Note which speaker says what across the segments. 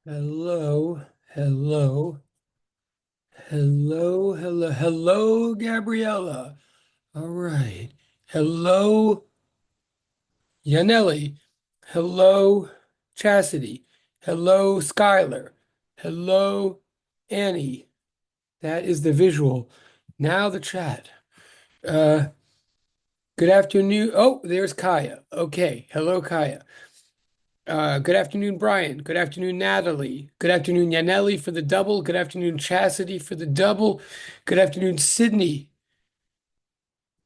Speaker 1: Hello, hello, hello, hello, hello, Gabriella. All right. Hello, Yanelli. Hello, Chastity. Hello, Skylar. Hello, Annie. That is the visual. Now the chat. Uh, good afternoon. Oh, there's Kaya. Okay. Hello, Kaya. Good afternoon, Brian. Good afternoon, Natalie. Good afternoon, Yanelli for the double. Good afternoon, Chastity for the double. Good afternoon, Sydney.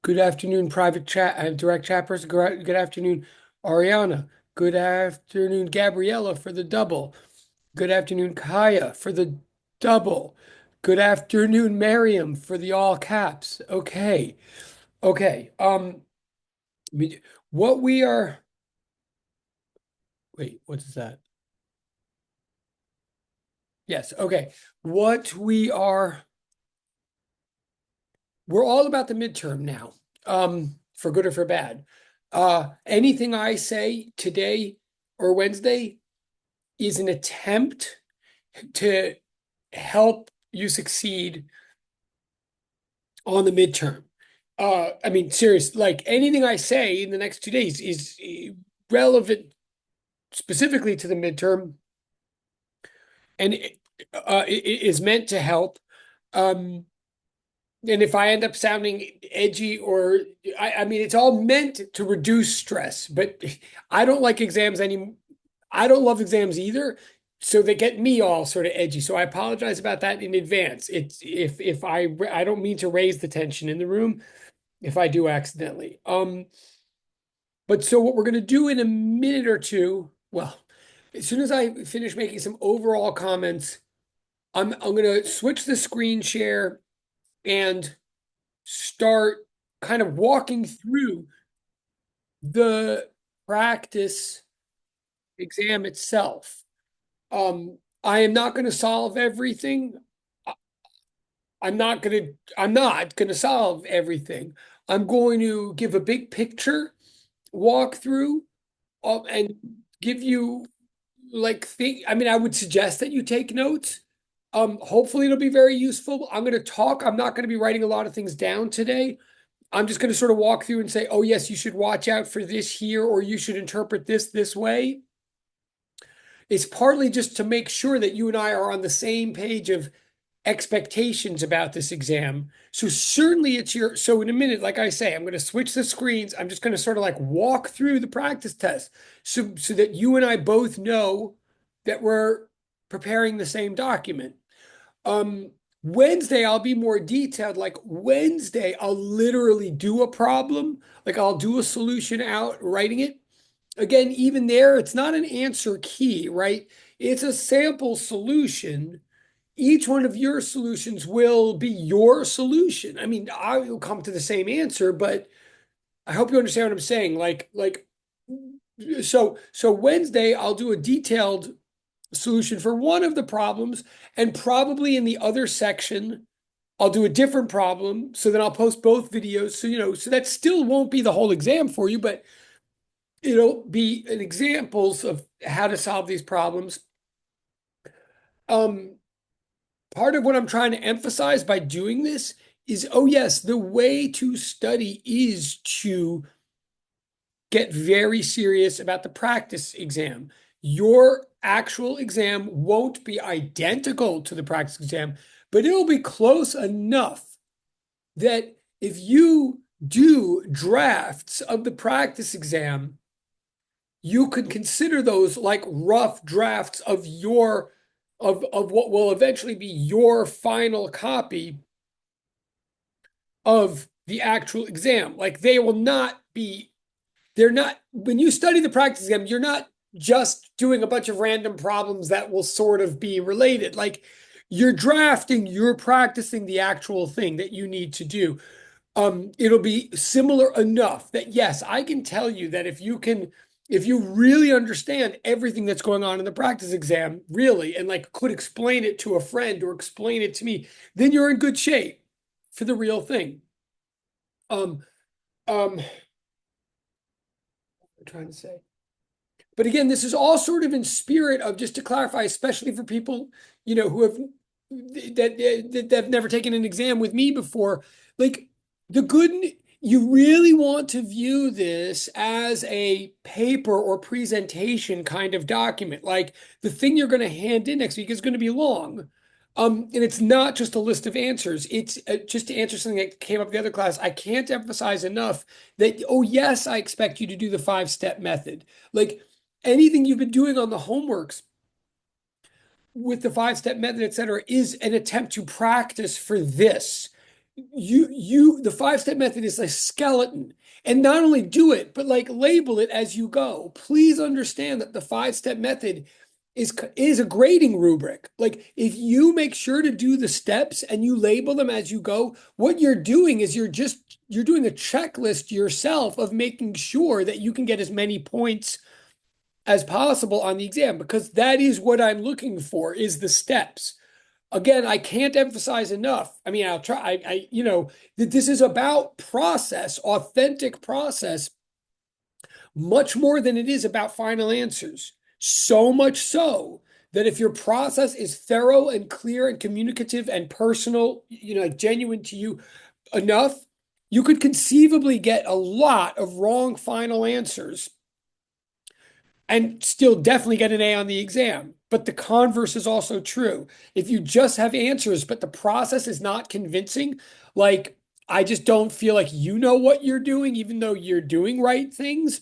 Speaker 1: Good afternoon, private chat, direct chat person. Good afternoon, Ariana. Good afternoon, Gabriella for the double. Good afternoon, Kaya for the double. Good afternoon, Miriam for the all caps. Okay. Okay. What we are, wait, what is that? Yes. Okay. What we are We're all about the midterm now, for good or for bad. Anything I say today or Wednesday is an attempt to help you succeed on the midterm. I mean, serious, like anything I say in the next 2 days is relevant specifically to the midterm and it is meant to help. Um, And if I end up sounding edgy or I mean, it's all meant to reduce stress, but I don't like exams any. I don't love exams either. So they get me all sort of edgy. So I apologize about that in advance. It's if I don't mean to raise the tension in the room if I do accidentally. But so what we're gonna do in a minute or two, well, as soon as I finish making some overall comments, I'm gonna switch the screen share and start kind of walking through the practice exam itself. I am not going to solve everything. I- I'm not going to solve everything. I'm going to give a big picture walkthrough and give you I mean, I would suggest that you take notes. Hopefully it'll be very useful. I'm going to talk. I'm not going to be writing a lot of things down today. I'm just going to sort of walk through and say, oh, yes, you should watch out for this here, or you should interpret this way. It's partly just to make sure that you and I are on the same page of expectations about this exam. So certainly so in a minute, like I say, I'm going to switch the screens. I'm just going to sort of like walk through the practice test so that you and I both know that we're preparing the same document. Um, Wednesday, I'll be more detailed. Like Wednesday, I'll literally do a problem. Like I'll do a solution out, writing it. Again, even there, it's not an answer key, right? It's a sample solution. Each one of your solutions will be your solution. I mean, I will come to the same answer, but I hope you understand what I'm saying. So Wednesday, I'll do a detailed solution for one of the problems, and probably in the other section, I'll do a different problem. So then I'll post both videos. So, so that still won't be the whole exam for you, but it'll be an examples of how to solve these problems. Um, Part of what I'm trying to emphasize by doing this is, oh yes, the way to study is to get very serious about the practice exam. Your actual exam won't be identical to the practice exam, but it'll be close enough that if you do drafts of the practice exam, you could consider those like rough drafts of what will eventually be your final copy of the actual exam. Like they're not, when you study the practice exam, you're not just doing a bunch of random problems that will sort of be related. Like you're drafting, you're practicing the actual thing that you need to do. It'll be similar enough that yes, I can tell you that if you really understand everything that's going on in the practice exam, really, and like could explain it to a friend or explain it to me, then you're in good shape for the real thing. Um, um, I'm trying to say. But again, this is all sort of in spirit of, just to clarify, especially for people, who have that have never taken an exam with me before. Like, the good, you really want to view this as a paper or presentation kind of document. Like, the thing you're going to hand in next week is going to be long. And it's not just a list of answers. It's just to answer something that came up the other class. I can't emphasize enough that, oh, yes, I expect you to do the 5-step method. Like, anything you've been doing on the homeworks with the 5-step method, et cetera, is an attempt to practice for this. The 5-step method is a skeleton. And not only do it, but like label it as you go. Please understand that the 5-step method is a grading rubric. Like, if you make sure to do the steps and you label them as you go, what you're doing is you're doing a checklist yourself of making sure that you can get as many points as possible on the exam, because that is what I'm looking for, is the steps. Again, I can't emphasize enough. I mean, I'll try, that this is about process, authentic process, much more than it is about final answers. So much so that if your process is thorough and clear and communicative and personal, genuine to you enough, you could conceivably get a lot of wrong final answers and still definitely get an A on the exam. But the converse is also true. If you just have answers, but the process is not convincing, like, I just don't feel like you know what you're doing, even though you're doing right things,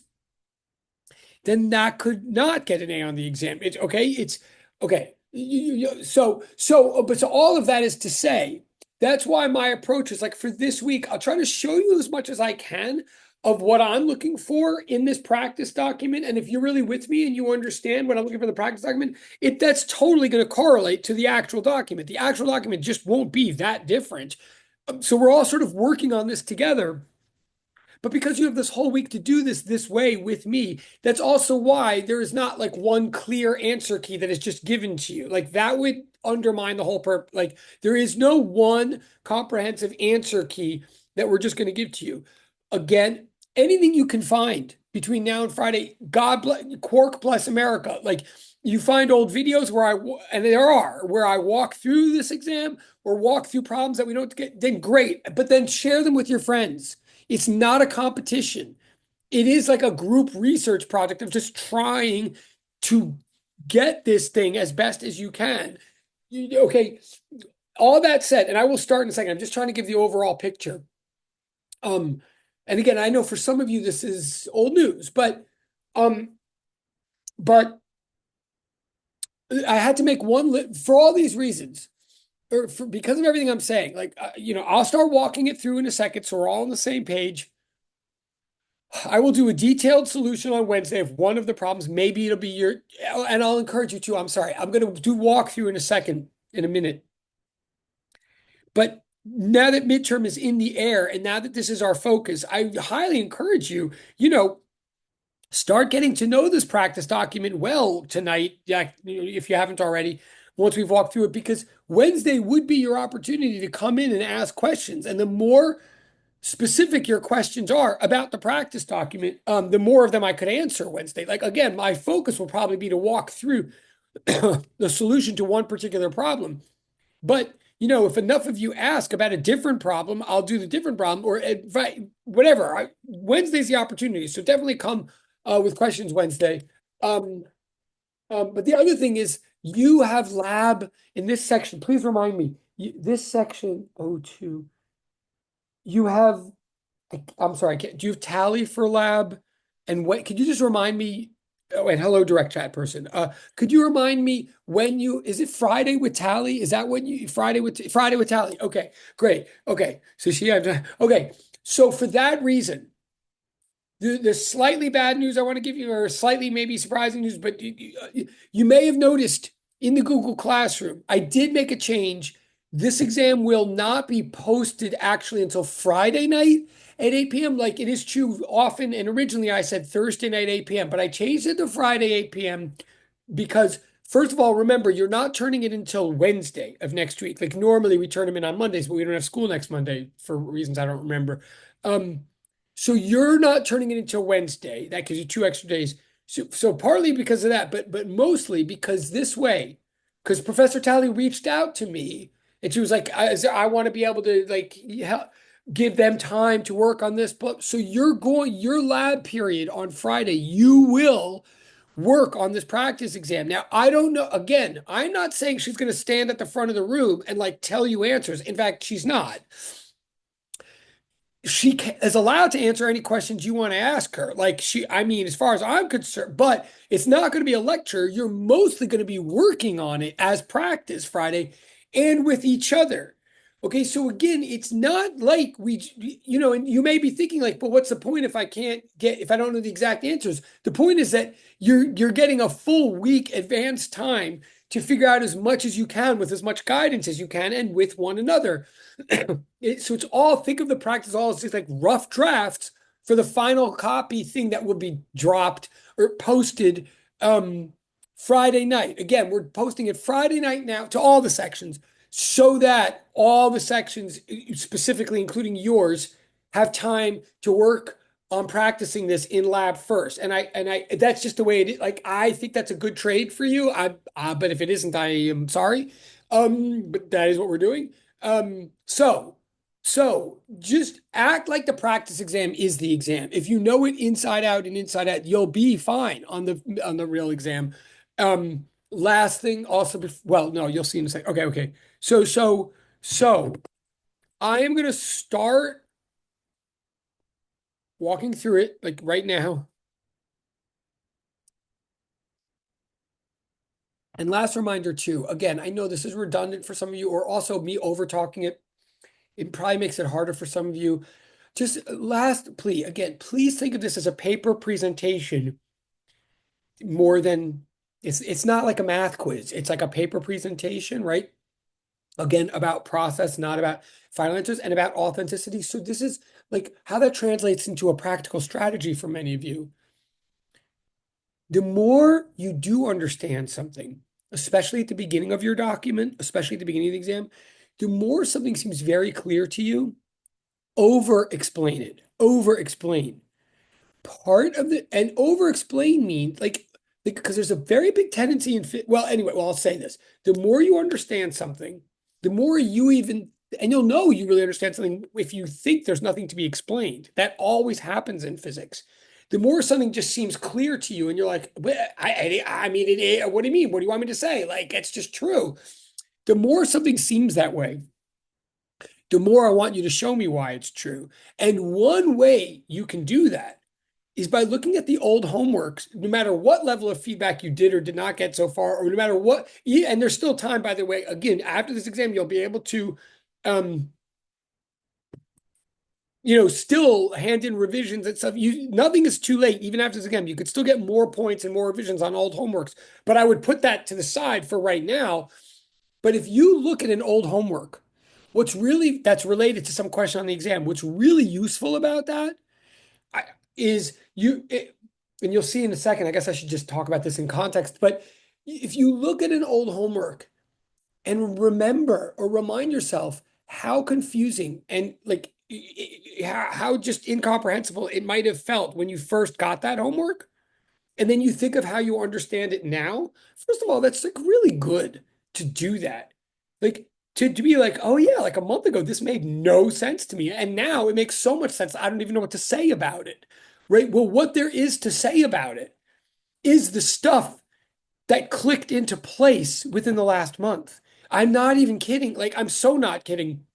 Speaker 1: then that could not get an A on the exam. It's okay. It's okay. So all of that is to say, that's why my approach is, like, for this week, I'll try to show you as much as I can of what I'm looking for in this practice document. And if you're really with me and you understand what I'm looking for in the practice document, that's totally going to correlate to the actual document. The actual document just won't be that different. So we're all sort of working on this together. But because you have this whole week to do this way with me, that's also why there is not like one clear answer key that is just given to you. Like, that would undermine the whole purpose. Like, there is no one comprehensive answer key that we're just going to give to you. Again, anything you can find between now and Friday, God bless, Quark bless America. Like, you find old videos and there are, where I walk through this exam or walk through problems that we don't get, then great. But then share them with your friends. It's not a competition. It is like a group research project of just trying to get this thing as best as you can. Okay, all that said, and I will start in a second. I'm just trying to give the overall picture. And again, I know for some of you this is old news, but I had to make for all these reasons, or because of everything I'm saying. Like, I'll start walking it through in a second, so we're all on the same page. I will do a detailed solution on Wednesday of one of the problems. Maybe it'll be and I'll encourage you to. I'm sorry, I'm going to do walkthrough in a second, in a minute. But now that midterm is in the air, and now that this is our focus, I highly encourage you, start getting to know this practice document well tonight, if you haven't already, once we've walked through it, because Wednesday would be your opportunity to come in and ask questions. And the more specific your questions are about the practice document, the more of them I could answer Wednesday. Like, again, my focus will probably be to walk through the solution to one particular problem. But, if enough of you ask about a different problem, I'll do the different problem, or whatever. Wednesday's the opportunity. So definitely come with questions Wednesday. But the other thing is, you have lab in this section. Please remind me, this section, O2, you have, I'm sorry, do you have tally for lab? And what, could you just remind me? Oh, and hello, direct chat person. Could you remind me is it Friday with tally? Is that when Friday with tally? Okay, great. Okay, so okay. So for that reason, the slightly bad news I want to give you, or slightly maybe surprising news, but you may have noticed in the Google Classroom, I did make a change. This exam will not be posted actually until Friday night at 8 p.m. like it is true often. And originally I said Thursday night, 8 p.m., but I changed it to Friday, 8 p.m. because, first of all, remember, you're not turning it until Wednesday of next week. Like, normally we turn them in on Mondays, but we don't have school next Monday for reasons I don't remember. So you're not turning it until Wednesday. That gives you 2 extra days. So partly because of that, but mostly because this way, because Professor Talley reached out to me and she was like, I want to be able to like give them time to work on this. But so you're going your lab period on Friday, you will work on this practice exam. Now, I don't know. Again, I'm not saying she's going to stand at the front of the room and like tell you answers. In fact, she's not. She is allowed to answer any questions you want to ask her. Like I mean, as far as I'm concerned, but it's not going to be a lecture. You're mostly going to be working on it as practice Friday and with each other. Okay, so again, it's not like and you may be thinking like, but what's the point if I don't know the exact answers? The point is that you're getting a full week advance time to figure out as much as you can with as much guidance as you can and with one another. So it's all, think of the practice all as just like rough drafts for the final copy thing that will be dropped or posted Friday night. Again, we're posting it Friday night now to all the sections so that all the sections, specifically including yours, have time to work on practicing this in lab first. And I that's just the way it is. Like I think that's a good trade for you. But if it isn't, I am sorry. But that is what we're doing. So just act like the practice exam is the exam. If you know it inside out and inside out, you'll be fine on the real exam. Last thing also, well, no, you'll see in a second. Okay. So I am going to start walking through it like right now. And last reminder too, again, I know this is redundant for some of you, or also me over talking it. It probably makes it harder for some of you. Just last plea, again, please think of this as a paper presentation more than it's not like a math quiz. It's like a paper presentation, right? Again, about process, not about final answers, and about authenticity. So this is like how that translates into a practical strategy for many of you. The more you do understand something, especially at the beginning of your document, especially at the beginning of the exam, the more something seems very clear to you, over explain it, over explain. Part of the, and over explain means like, because there's a very big tendency in, well, anyway, well, I'll say this. The more you understand something, the more you even, and you'll know you really understand something if you think there's nothing to be explained. That always happens in physics. The more something just seems clear to you and you're like, I mean, what do you mean? What do you want me to say? Like, it's just true. The more something seems that way, the more I want you to show me why it's true. And one way you can do that is by looking at the old homeworks, no matter what level of feedback you did or did not get so far, or no matter what, and there's still time, by the way, again, after this exam, you'll be able to, still hand in revisions and stuff. Nothing is too late, even after this exam. You could still get more points and more revisions on old homeworks, but I would put that to the side for right now. But if you look at an old homework, that's related to some question on the exam, what's really useful about that is and you'll see in a second, I guess I should just talk about this in context, but if you look at an old homework and remember or remind yourself how confusing and like how just incomprehensible it might have felt when you first got that homework, and then you think of how you understand it now, first of all, that's like really good to do that. Like to be like, oh yeah, like a month ago, this made no sense to me. And now it makes so much sense. I don't even know what to say about it. Right. Well, what there is to say about it is the stuff that clicked into place within the last month. I'm not even kidding. Like, I'm so not kidding.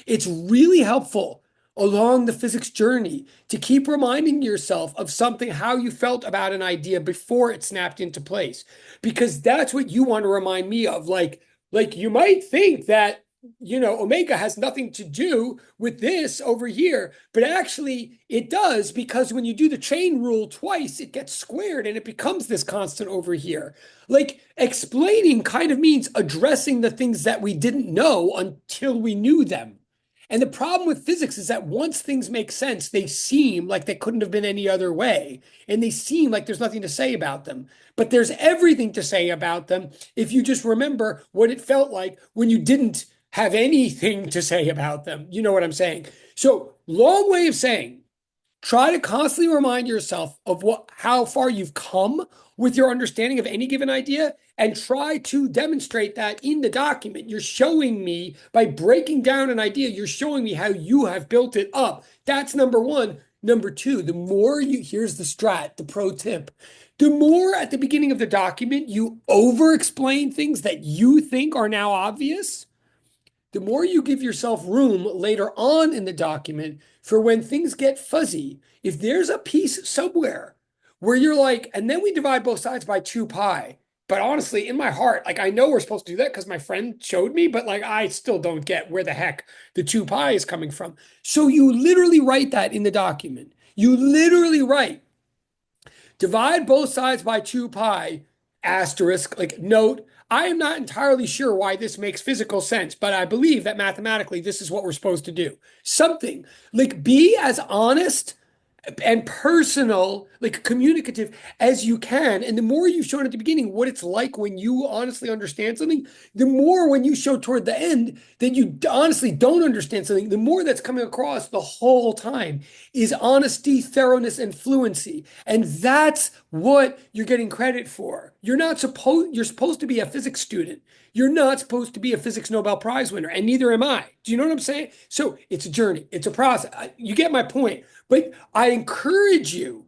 Speaker 1: It's really helpful along the physics journey to keep reminding yourself of something, how you felt about an idea before it snapped into place, because that's what you want to remind me of. Like you might think that, omega has nothing to do with this over here, but actually it does, because when you do the chain rule twice, it gets squared and it becomes this constant over here. Like explaining kind of means addressing the things that we didn't know until we knew them. And the problem with physics is that once things make sense, they seem like they couldn't have been any other way. And they seem like there's nothing to say about them. But there's everything to say about them if you just remember what it felt like when you didn't have anything to say about them. You know what I'm saying? So, long way of saying, Try to constantly remind yourself of how far you've come with your understanding of any given idea and try to demonstrate that in the document. You're showing me by breaking down an idea, you're showing me how you have built it up. That's number one. Number two, the more you, here's the strat, the pro tip. The more at the beginning of the document you over explain things that you think are now obvious, the more you give yourself room later on in the document for when things get fuzzy. If there's a piece somewhere where you're like, and then we divide both sides by 2 pi. But honestly, in my heart, like I know we're supposed to do that because my friend showed me, but like I still don't get where the heck the 2 pi is coming from. So you literally write that in the document. You literally write, divide both sides by 2 pi, asterisk, like note, I am not entirely sure why this makes physical sense, but I believe that mathematically this is what we're supposed to do. Something like be as honest and personal, like communicative as you can. And the more you've shown at the beginning what it's like when you honestly understand something, the more when you show toward the end that you honestly don't understand something, the more that's coming across the whole time is honesty, thoroughness, and fluency. And that's what you're getting credit for. You're supposed to be a physics student. You're not supposed to be a physics Nobel Prize winner, and neither am I. Do you know what I'm saying? So it's a journey, it's a process. You get my point. But I encourage you,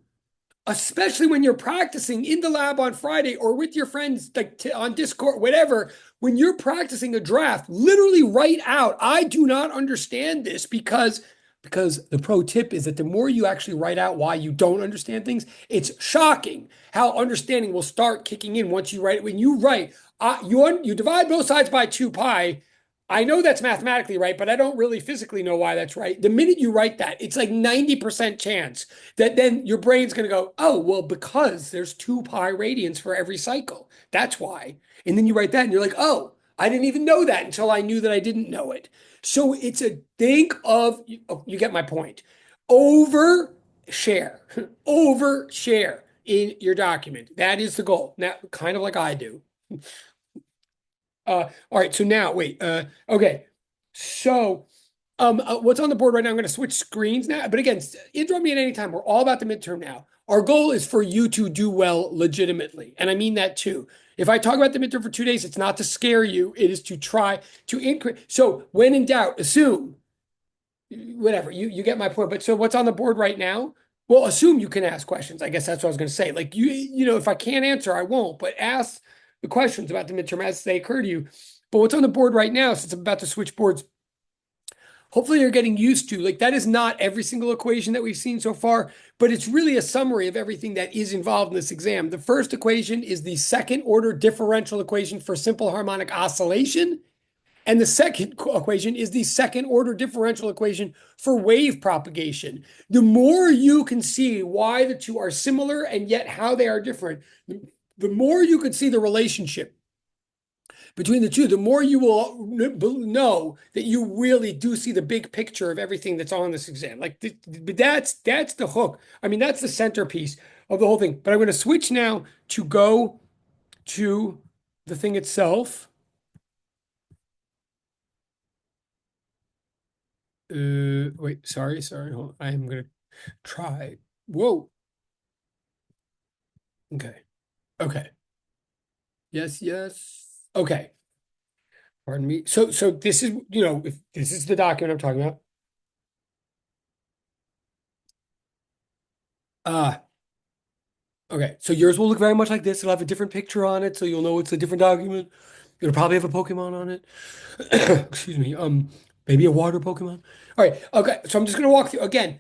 Speaker 1: especially when you're practicing in the lab on Friday or with your friends like on Discord, whatever, when you're practicing a draft, literally write out, I do not understand this because the pro tip is that the more you actually write out why you don't understand things, it's shocking how understanding will start kicking in once you write it. When you write, you divide both sides by 2 pi. I know that's mathematically right, but I don't really physically know why that's right. The minute you write that, it's like 90% chance that then your brain's going to go, oh, well, because there's 2 pi radians for every cycle. That's why. And then you write that and you're like, oh, I didn't even know that until I knew that I didn't know it. So it's a think of, you get my point. Overshare, overshare in your document. That is the goal. Now, kind of like I do. All right, so now wait. Okay, so what's on the board right now? I'm going to switch screens now. But again, interrupt me at any time. We're all about the midterm now. Our goal is for you to do well legitimately, and I mean that too. If I talk about the midterm for 2 days, it's not to scare you. It is to try to increase. So when in doubt, assume whatever. You get my point. But so what's on the board right now? Well, assume you can ask questions. I guess that's what I was going to say. Like if I can't answer, I won't. But ask the questions about the midterm as they occur to you. But what's on the board right now, since I'm about to switch boards, hopefully you're getting used to, like that is not every single equation that we've seen so far, but it's really a summary of everything that is involved in this exam. The first equation is the second order differential equation for simple harmonic oscillation. And the second equation is the second order differential equation for wave propagation. The more you can see why the two are similar and yet how they are different, the more you can see the relationship between the two, the more you will know that you really do see the big picture of everything that's on this exam. Like that's the hook. I mean, that's the centerpiece of the whole thing. But I'm going to switch now to go to the thing itself. Wait, sorry. Hold on. I am going to try. Whoa. Okay. Okay. Yes. Okay. Pardon me. So this is, if this is the document I'm talking about. Uh, okay. So yours will look very much like this. It'll have a different picture on it, so you'll know it's a different document. It'll probably have a Pokemon on it. Excuse me. Maybe a water Pokemon. All right. Okay. So I'm just gonna walk through again.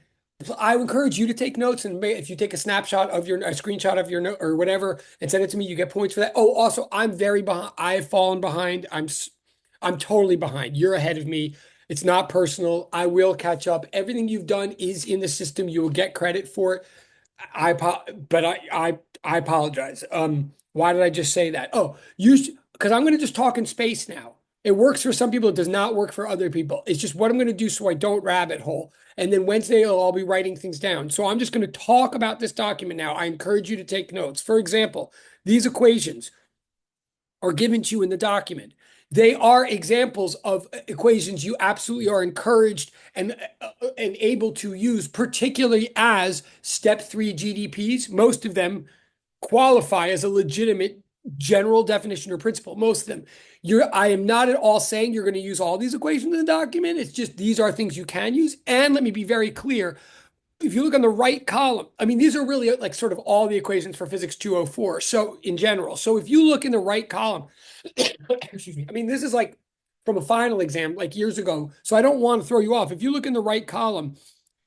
Speaker 1: I encourage you to take notes, and if you take a snapshot of a screenshot of your note or whatever and send it to me, you get points for that. Oh, also, I'm very behind. I've fallen behind. I'm totally behind. You're ahead of me. It's not personal. I will catch up. Everything you've done is in the system. You will get credit for it. I apologize. Why did I just say that? Oh, because I'm going to just talk in space now. It works for some people. It does not work for other people. It's just what I'm going to do so I don't rabbit hole. And then Wednesday, I'll be writing things down. So I'm just going to talk about this document now. I encourage you to take notes. For example, these equations are given to you in the document. They are examples of equations you absolutely are encouraged and able to use, particularly as step three GDPs. Most of them qualify as a legitimate general definition or principle. Most of them. I am not at all saying you're going to use all these equations in the document. It's just these are things you can use. And let me be very clear. If you look on the right column, I mean, these are really like sort of all the equations for physics 204. So in general, so if you look in the right column, excuse me, I mean, this is like from a final exam like years ago. So I don't want to throw you off. If you look in the right column,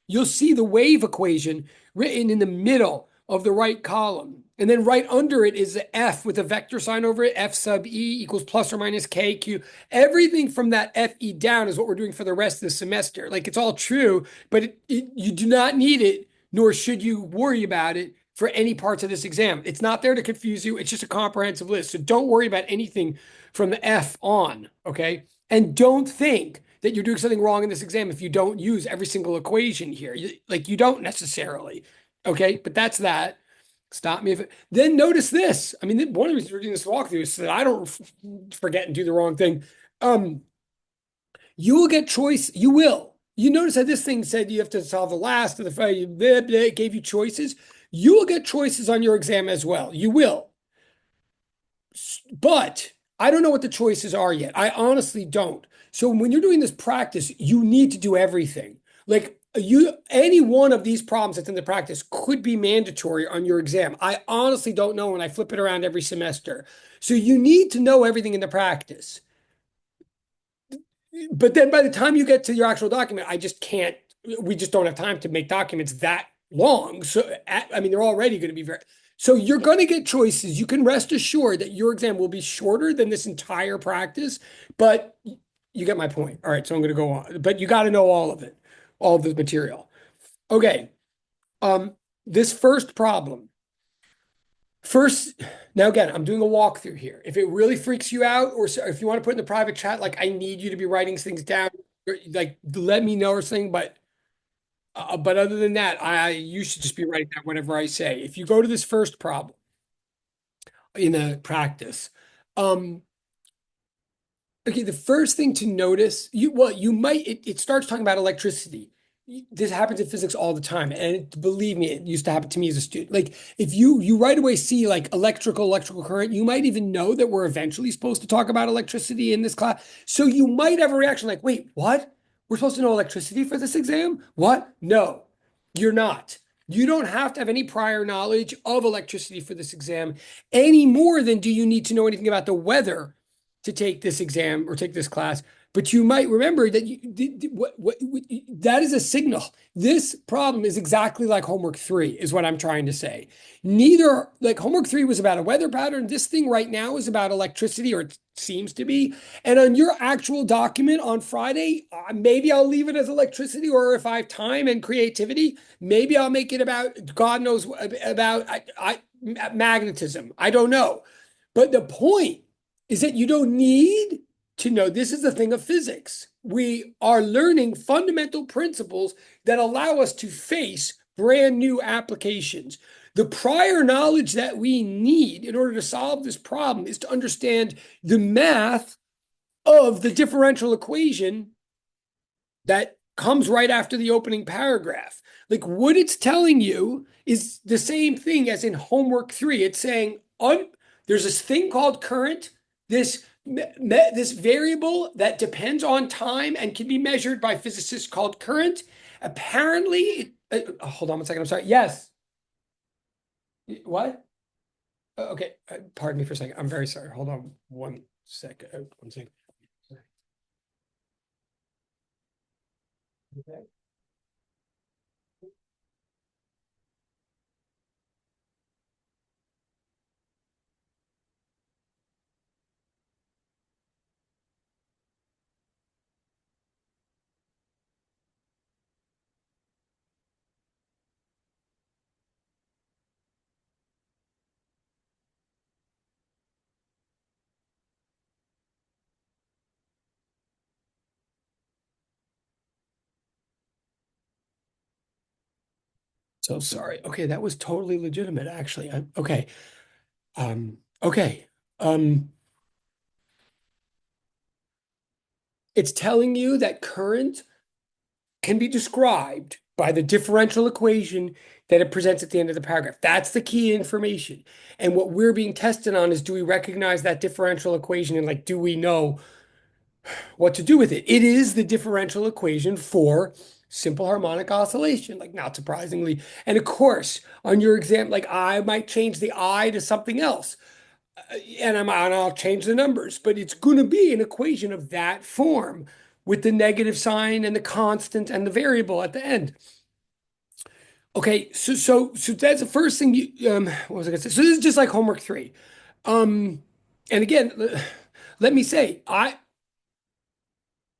Speaker 1: you'll see the wave equation written in the middle of the right column. And then right under it is the F with a vector sign over it, F sub E equals plus or minus K Q. Everything from that FE down is what we're doing for the rest of the semester. Like it's all true, but you do not need it, nor should you worry about it for any parts of this exam. It's not there to confuse you. It's just a comprehensive list. So don't worry about anything from the F on, okay? And don't think that you're doing something wrong in this exam if you don't use every single equation here. Like you don't necessarily. Okay, but that's that. Stop me if then notice this. I mean, one of the reasons we're doing this walkthrough is so that I don't forget and do the wrong thing. You will get choice. You will. You notice that this thing said you have to solve the last of the it gave you choices. You will get choices on your exam as well. You will. But I don't know what the choices are yet. I honestly don't. So when you're doing this practice, you need to do everything. Like any one of these problems that's in the practice could be mandatory on your exam. I honestly don't know when I flip it around every semester. So you need to know everything in the practice. But then by the time you get to your actual document, I just can't, we just don't have time to make documents that long. So, I mean, they're already going to be very, so you're going to get choices. You can rest assured that your exam will be shorter than this entire practice, but you get my point. All right. So I'm going to go on, but you got to know all of it, all of the material. Okay. This first problem. First, now again, I'm doing a walkthrough here. If it really freaks you out, or if you want to put in the private chat, like I need you to be writing things down, like let me know or something. But other than that, you should just be writing down whatever I say. If you go to this first problem in the practice, um, okay, the first thing to notice, you might it starts talking about electricity. This happens in physics all the time, and believe me, it used to happen to me as a student. Like if you right away see like electrical current, you might even know that we're eventually supposed to talk about electricity in this class. So you might have a reaction like, "Wait, what? We're supposed to know electricity for this exam? What? No, you're not. You don't have to have any prior knowledge of electricity for this exam any more than do you need to know anything about the weather to take this exam or take this class. But you might remember that that is a signal. This problem is exactly like homework 3, is what I'm trying to say. Neither, like homework 3 was about a weather pattern. This thing right now is about electricity, or it seems to be. And on your actual document on Friday, maybe I'll leave it as electricity, or if I have time and creativity, maybe I'll make it about God knows about magnetism. I don't know. But the point is that you don't need to know. This is the thing of physics. We are learning fundamental principles that allow us to face brand new applications. The prior knowledge that we need in order to solve this problem is to understand the math of the differential equation that comes right after the opening paragraph. Like what it's telling you is the same thing as in homework 3. It's saying there's this thing called current, this variable that depends on time and can be measured by physicists called current. Apparently, hold on one second. I'm sorry. Yes. What? Okay. Pardon me for a second. I'm very sorry. Hold on one second. One second. Okay. So sorry. Okay, that was totally legitimate, actually. Okay. Okay. Um, It's telling you that current can be described by the differential equation that it presents at the end of the paragraph. That's the key information. And what we're being tested on is, do we recognize that differential equation, and like, do we know what to do with it? It is the differential equation for simple harmonic oscillation, like not surprisingly. And of course, on your exam, like I might change the I to something else. And I'll change the numbers, but it's going to be an equation of that form with the negative sign and the constant and the variable at the end. Okay, so that's the first thing you what was I gonna say? So this is just like homework 3. And again, let me say,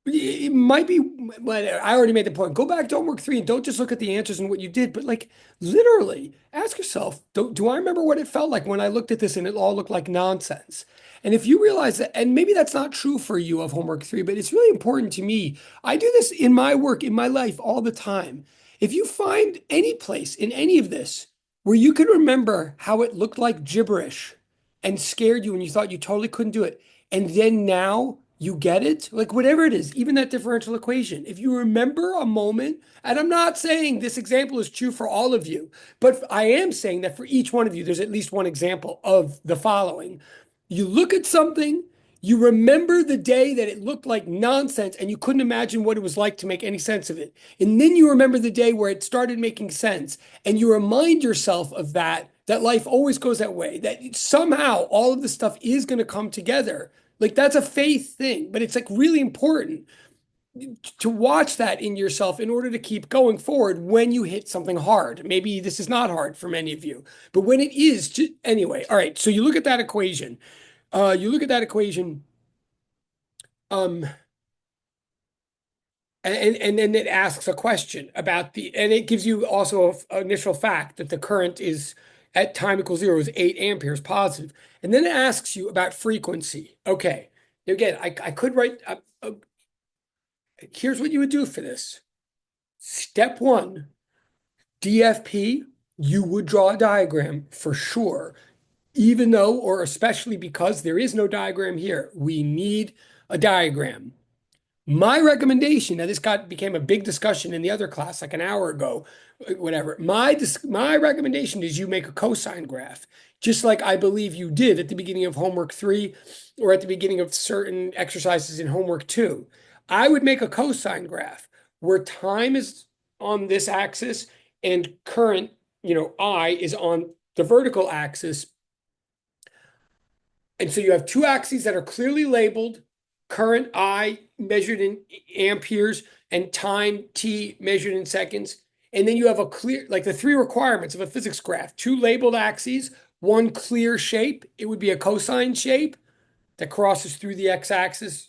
Speaker 1: it might be, but I already made the point. Go back to homework 3 and don't just look at the answers and what you did, but like literally ask yourself, do I remember what it felt like when I looked at this and it all looked like nonsense? And if you realize that, and maybe that's not true for you of homework 3, but it's really important to me. I do this in my work, in my life all the time. If you find any place in any of this where you can remember how it looked like gibberish and scared you and you thought you totally couldn't do it, and then now you get it, like whatever it is, even that differential equation. If you remember a moment, and I'm not saying this example is true for all of you, but I am saying that for each one of you, there's at least one example of the following. You look at something, you remember the day that it looked like nonsense and you couldn't imagine what it was like to make any sense of it. And then you remember the day where it started making sense and you remind yourself of that, that life always goes that way, that somehow all of this stuff is going to come together. Like that's a faith thing, but it's like really important to watch that in yourself in order to keep going forward when you hit something hard. Maybe this is not hard for many of you, but when it is, anyway. All right, so you look at that equation. You look at that equation, um, and then it asks a question about and it gives you also an initial fact that the current is at time equals 0 is 8 amperes positive. And then it asks you about frequency. Okay, again, I could write, here's what you would do for this. Step 1, DFP, you would draw a diagram for sure, even though, or especially because there is no diagram here. We need a diagram. My recommendation, now this became a big discussion in the other class like an hour ago, whatever. My recommendation is you make a cosine graph, just like I believe you did at the beginning of homework 3 or at the beginning of certain exercises in homework 2. I would make a cosine graph where time is on this axis and current, I is on the vertical axis. And so you have two axes that are clearly labeled, current I measured in amperes and time t measured in seconds. And then you have a clear, like the 3 requirements of a physics graph, 2 labeled axes, 1 clear shape. It would be a cosine shape that crosses through the x-axis,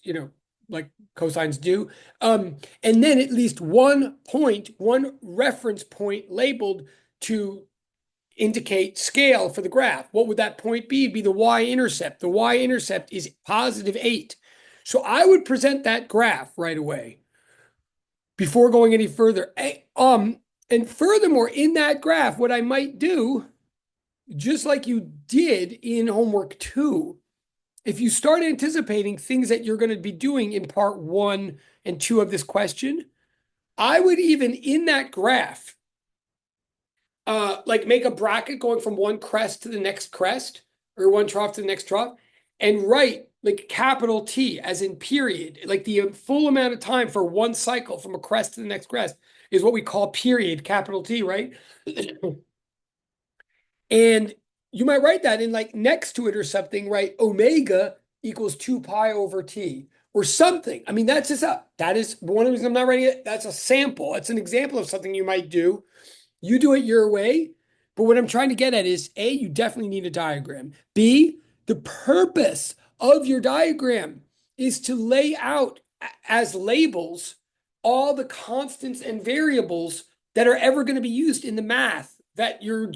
Speaker 1: like cosines do. And then at least 1 point, 1 reference point labeled to indicate scale for the graph. What would that point be? It'd be the y-intercept. The y-intercept is positive 8. So I would present that graph right away before going any further. And furthermore, in that graph, what I might do, just like you did in homework 2, if you start anticipating things that you're going to be doing in part 1 and 2 of this question, I would even in that graph like make a bracket going from one crest to the next crest or one trough to the next trough and write like capital T as in period, like the full amount of time for one cycle from a crest to the next crest is what we call period, capital T, right? And you might write that in like next to it or something, right? Omega equals 2 pi over T or something. I mean, that is one of the reasons I'm not writing it. That's a sample. It's an example of something you might do. You do it your way. But what I'm trying to get at is A, you definitely need a diagram. B, the purpose of your diagram is to lay out as labels all the constants and variables that are ever going to be used in the math that you're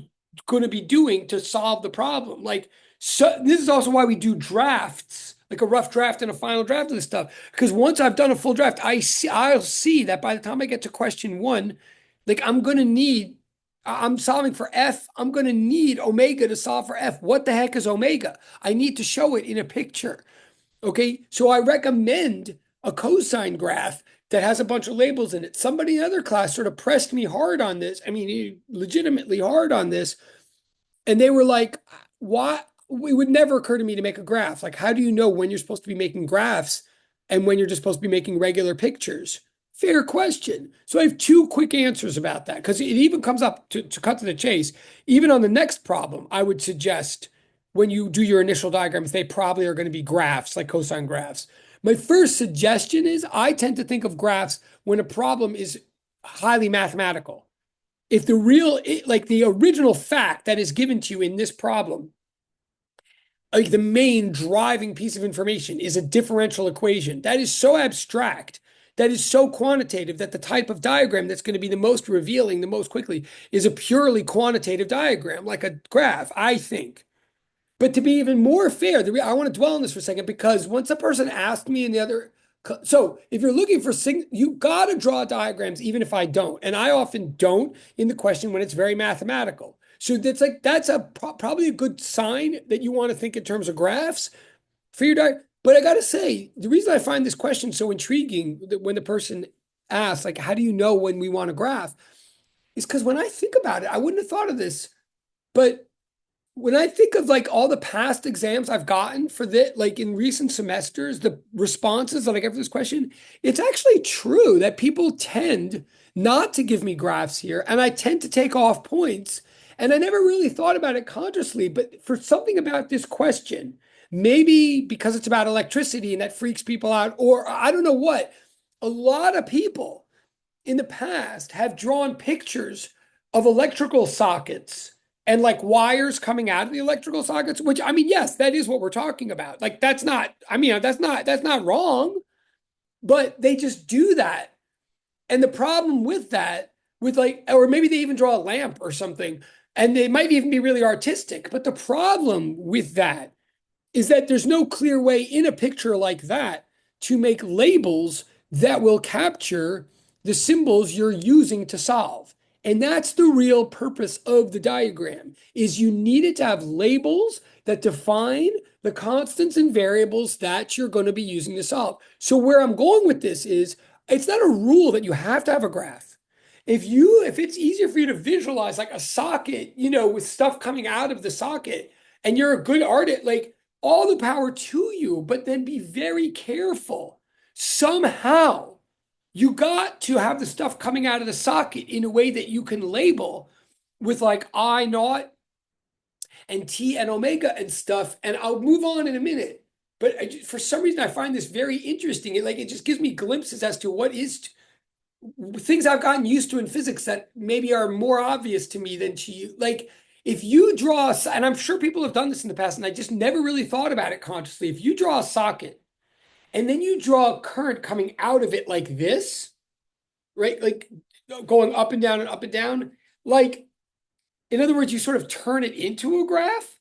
Speaker 1: going to be doing to solve the problem. Like, so this is also why we do drafts, like a rough draft and a final draft of this stuff. Because once I've done a full draft, I'll see that by the time I get to question 1, like I'm solving for F. I'm going to need omega to solve for F. What the heck is omega? I need to show it in a picture. Okay. So I recommend a cosine graph that has a bunch of labels in it. Somebody in another class sort of pressed me hard on this. I mean, legitimately hard on this. And they were like, why? It would never occur to me to make a graph. Like, how do you know when you're supposed to be making graphs and when you're just supposed to be making regular pictures? Fair question. So I have two quick answers about that because it even comes up to cut to the chase. Even on the next problem, I would suggest when you do your initial diagrams, they probably are going to be graphs, like cosine graphs. My first suggestion is I tend to think of graphs when a problem is highly mathematical. If the real, like the original fact that is given to you in this problem, like the main driving piece of information is a differential equation, that is so abstract, that is so quantitative that the type of diagram that's going to be the most revealing the most quickly is a purely quantitative diagram, like a graph, I think. But to be even more fair, I want to dwell on this for a second because once a person asked me in the other, so if you're looking for you got to draw diagrams, even if I don't, and I often don't in the question when it's very mathematical. So that's a probably a good sign that you want to think in terms of graphs for your diagram. But I got to say, the reason I find this question so intriguing that when the person asks, like, how do you know when we want a graph, is because when I think about it, I wouldn't have thought of this, but when I think of like all the past exams I've gotten for this, like in recent semesters, the responses that I get for this question, it's actually true that people tend not to give me graphs here, and I tend to take off points. And I never really thought about it consciously, but for something about this question, maybe because it's about electricity and that freaks people out, or I don't know what, a lot of people in the past have drawn pictures of electrical sockets and like wires coming out of the electrical sockets, which I mean, yes, that is what we're talking about. Like that's not, I mean, that's not wrong, but they just do that. And the problem with that, with like, or maybe they even draw a lamp or something, and they might even be really artistic. But the problem with that is that there's no clear way in a picture like that to make labels that will capture the symbols you're using to solve. And that's the real purpose of the diagram, is you need it to have labels that define the constants and variables that you're going to be using to solve. So where I'm going with this is it's not a rule that you have to have a graph. If it's easier for you to visualize like a socket, with stuff coming out of the socket, and you're a good artist, like all the power to you, but then be very careful. Somehow, you got to have the stuff coming out of the socket in a way that you can label with like I naught and T and omega and stuff. And I'll move on in a minute. But for some reason, I find this very interesting. It just gives me glimpses as to what is things I've gotten used to in physics that maybe are more obvious to me than to you. Like if you draw, and I'm sure people have done this in the past, and I just never really thought about it consciously. If you draw a socket and then you draw a current coming out of it like this, right? Like going up and down, like in other words, you sort of turn it into a graph.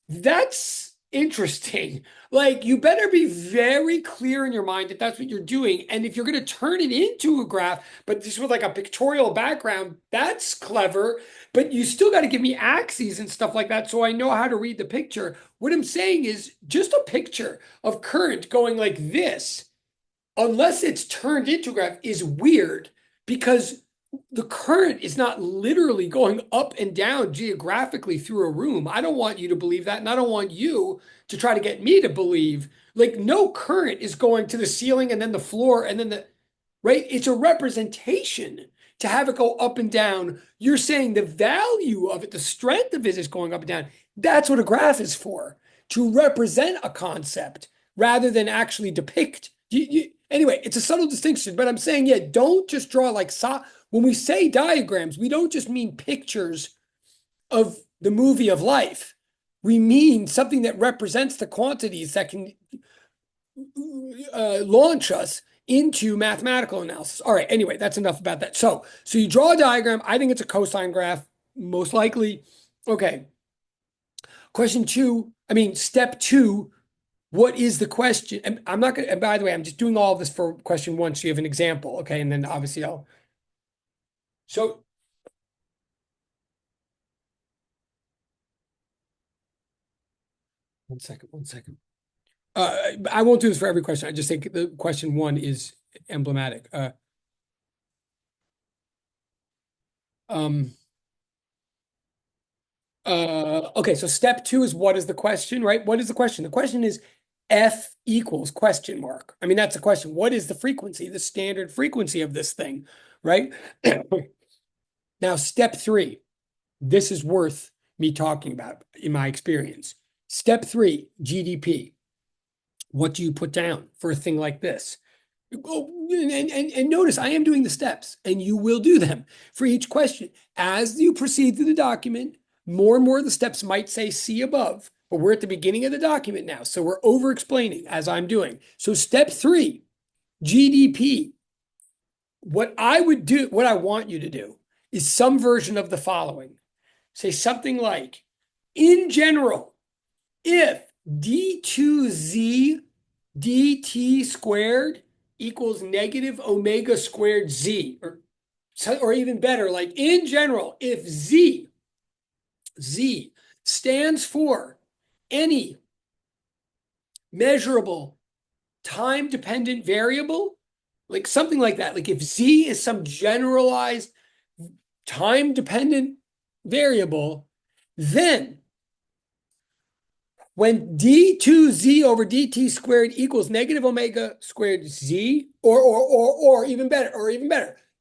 Speaker 1: That's interesting. Like, you better be very clear in your mind that that's what you're doing. And if you're going to turn it into a graph, but just with like a pictorial background, that's clever. But you still got to give me axes and stuff like that so I know how to read the picture. What I'm saying is just a picture of current going like this, unless it's turned into a graph, is weird because the current is not literally going up and down geographically through a room. I don't want you to believe that, and I don't want you to try to get me to believe. Like, no current is going to the ceiling and then the floor and then right? It's a representation to have it go up and down. You're saying the value of it, the strength of it is going up and down. That's what a graph is for, to represent a concept rather than actually depict. Anyway, it's a subtle distinction, but I'm saying, yeah, don't just draw like when we say diagrams, we don't just mean pictures of the movie of life. We mean something that represents the quantities that can launch us into mathematical analysis. All right, anyway, that's enough about that. So you draw a diagram. I think it's a cosine graph, most likely. Okay. Step two, what is the question? And I'm not going to, and by the way, I'm just doing all of this for question one, so you have an example. Okay. And then obviously so one second. I won't do this for every question. I just think the question one is emblematic. Um, okay, so step two is what is the question, right? What is the question? The question is F equals question mark. I mean, that's the question. What is the frequency, the standard frequency of this thing, right? Now, step three, this is worth me talking about in my experience. Step three, GDP. What do you put down for a thing like this? Oh, and notice I am doing the steps, and you will do them for each question. As you proceed through the document, more and more of the steps might say see above, but we're at the beginning of the document now. So we're over explaining as I'm doing. So step three, GDP. What I would do, what I want you to do is some version of the following. Say something like, in general, if d2z dt squared equals negative omega squared z, or even better, like in general, if z stands for any measurable time-dependent variable, like something like that, like if z is some generalized time-dependent variable, then when d2z over dt squared equals negative omega squared z, or even better,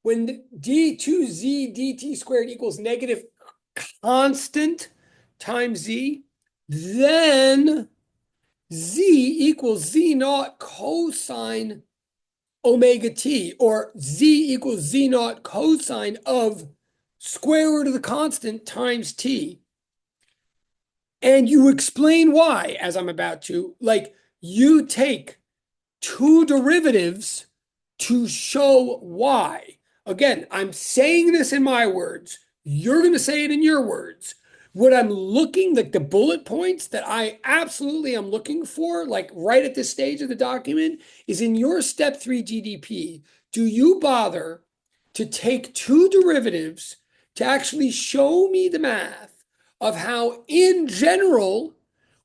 Speaker 1: when d2z dt squared equals negative constant times z, then z equals z naught cosine omega t, or z equals z naught cosine of square root of the constant times t. And you explain why, as I'm about to, like you take two derivatives to show why. Again, I'm saying this in my words. You're going to say it in your words. What I'm looking, like the bullet points that I absolutely am looking for, like right at this stage of the document, is in your step three GDP. Do you bother to take two derivatives to actually show me the math of how, in general,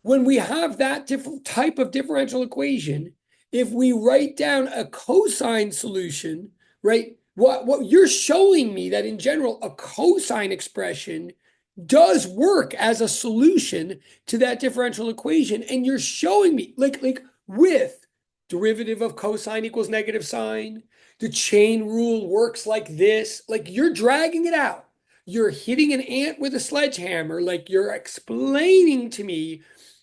Speaker 1: when we have that different type of differential equation, if we write down a cosine solution, right? What you're showing me that in general, a cosine expression does work as a solution to that differential equation. And you're showing me like with derivative of cosine equals negative sine, the chain rule works like this. Like you're dragging it out. You're hitting an ant with a sledgehammer. Like you're explaining to me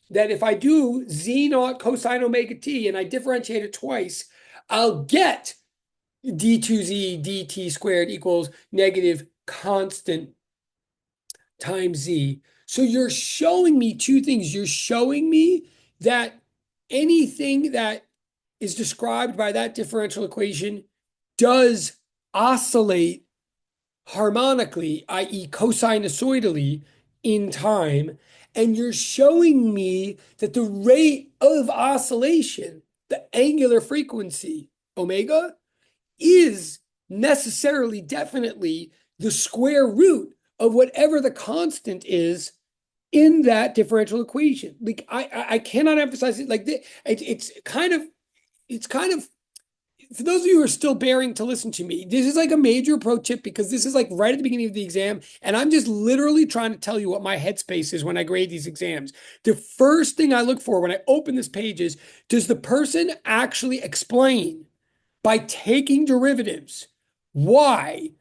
Speaker 1: that if I do z naught cosine omega t and I differentiate it twice, I'll get d2z dt squared equals negative constant times z. So you're showing me two things. You're showing me that anything that is described by that differential equation does oscillate harmonically, i.e. cosinusoidally in time. And you're showing me that the rate of oscillation, the angular frequency, omega, is necessarily, definitely the square root of whatever the constant is in that differential equation. Like I cannot emphasize it. Like it's kind of for those of you who are still bearing to listen to me, this is like a major pro tip because this is like right at the beginning of the exam. And I'm just literally trying to tell you what my headspace is when I grade these exams. The first thing I look for when I open this page is, does the person actually explain by taking derivatives why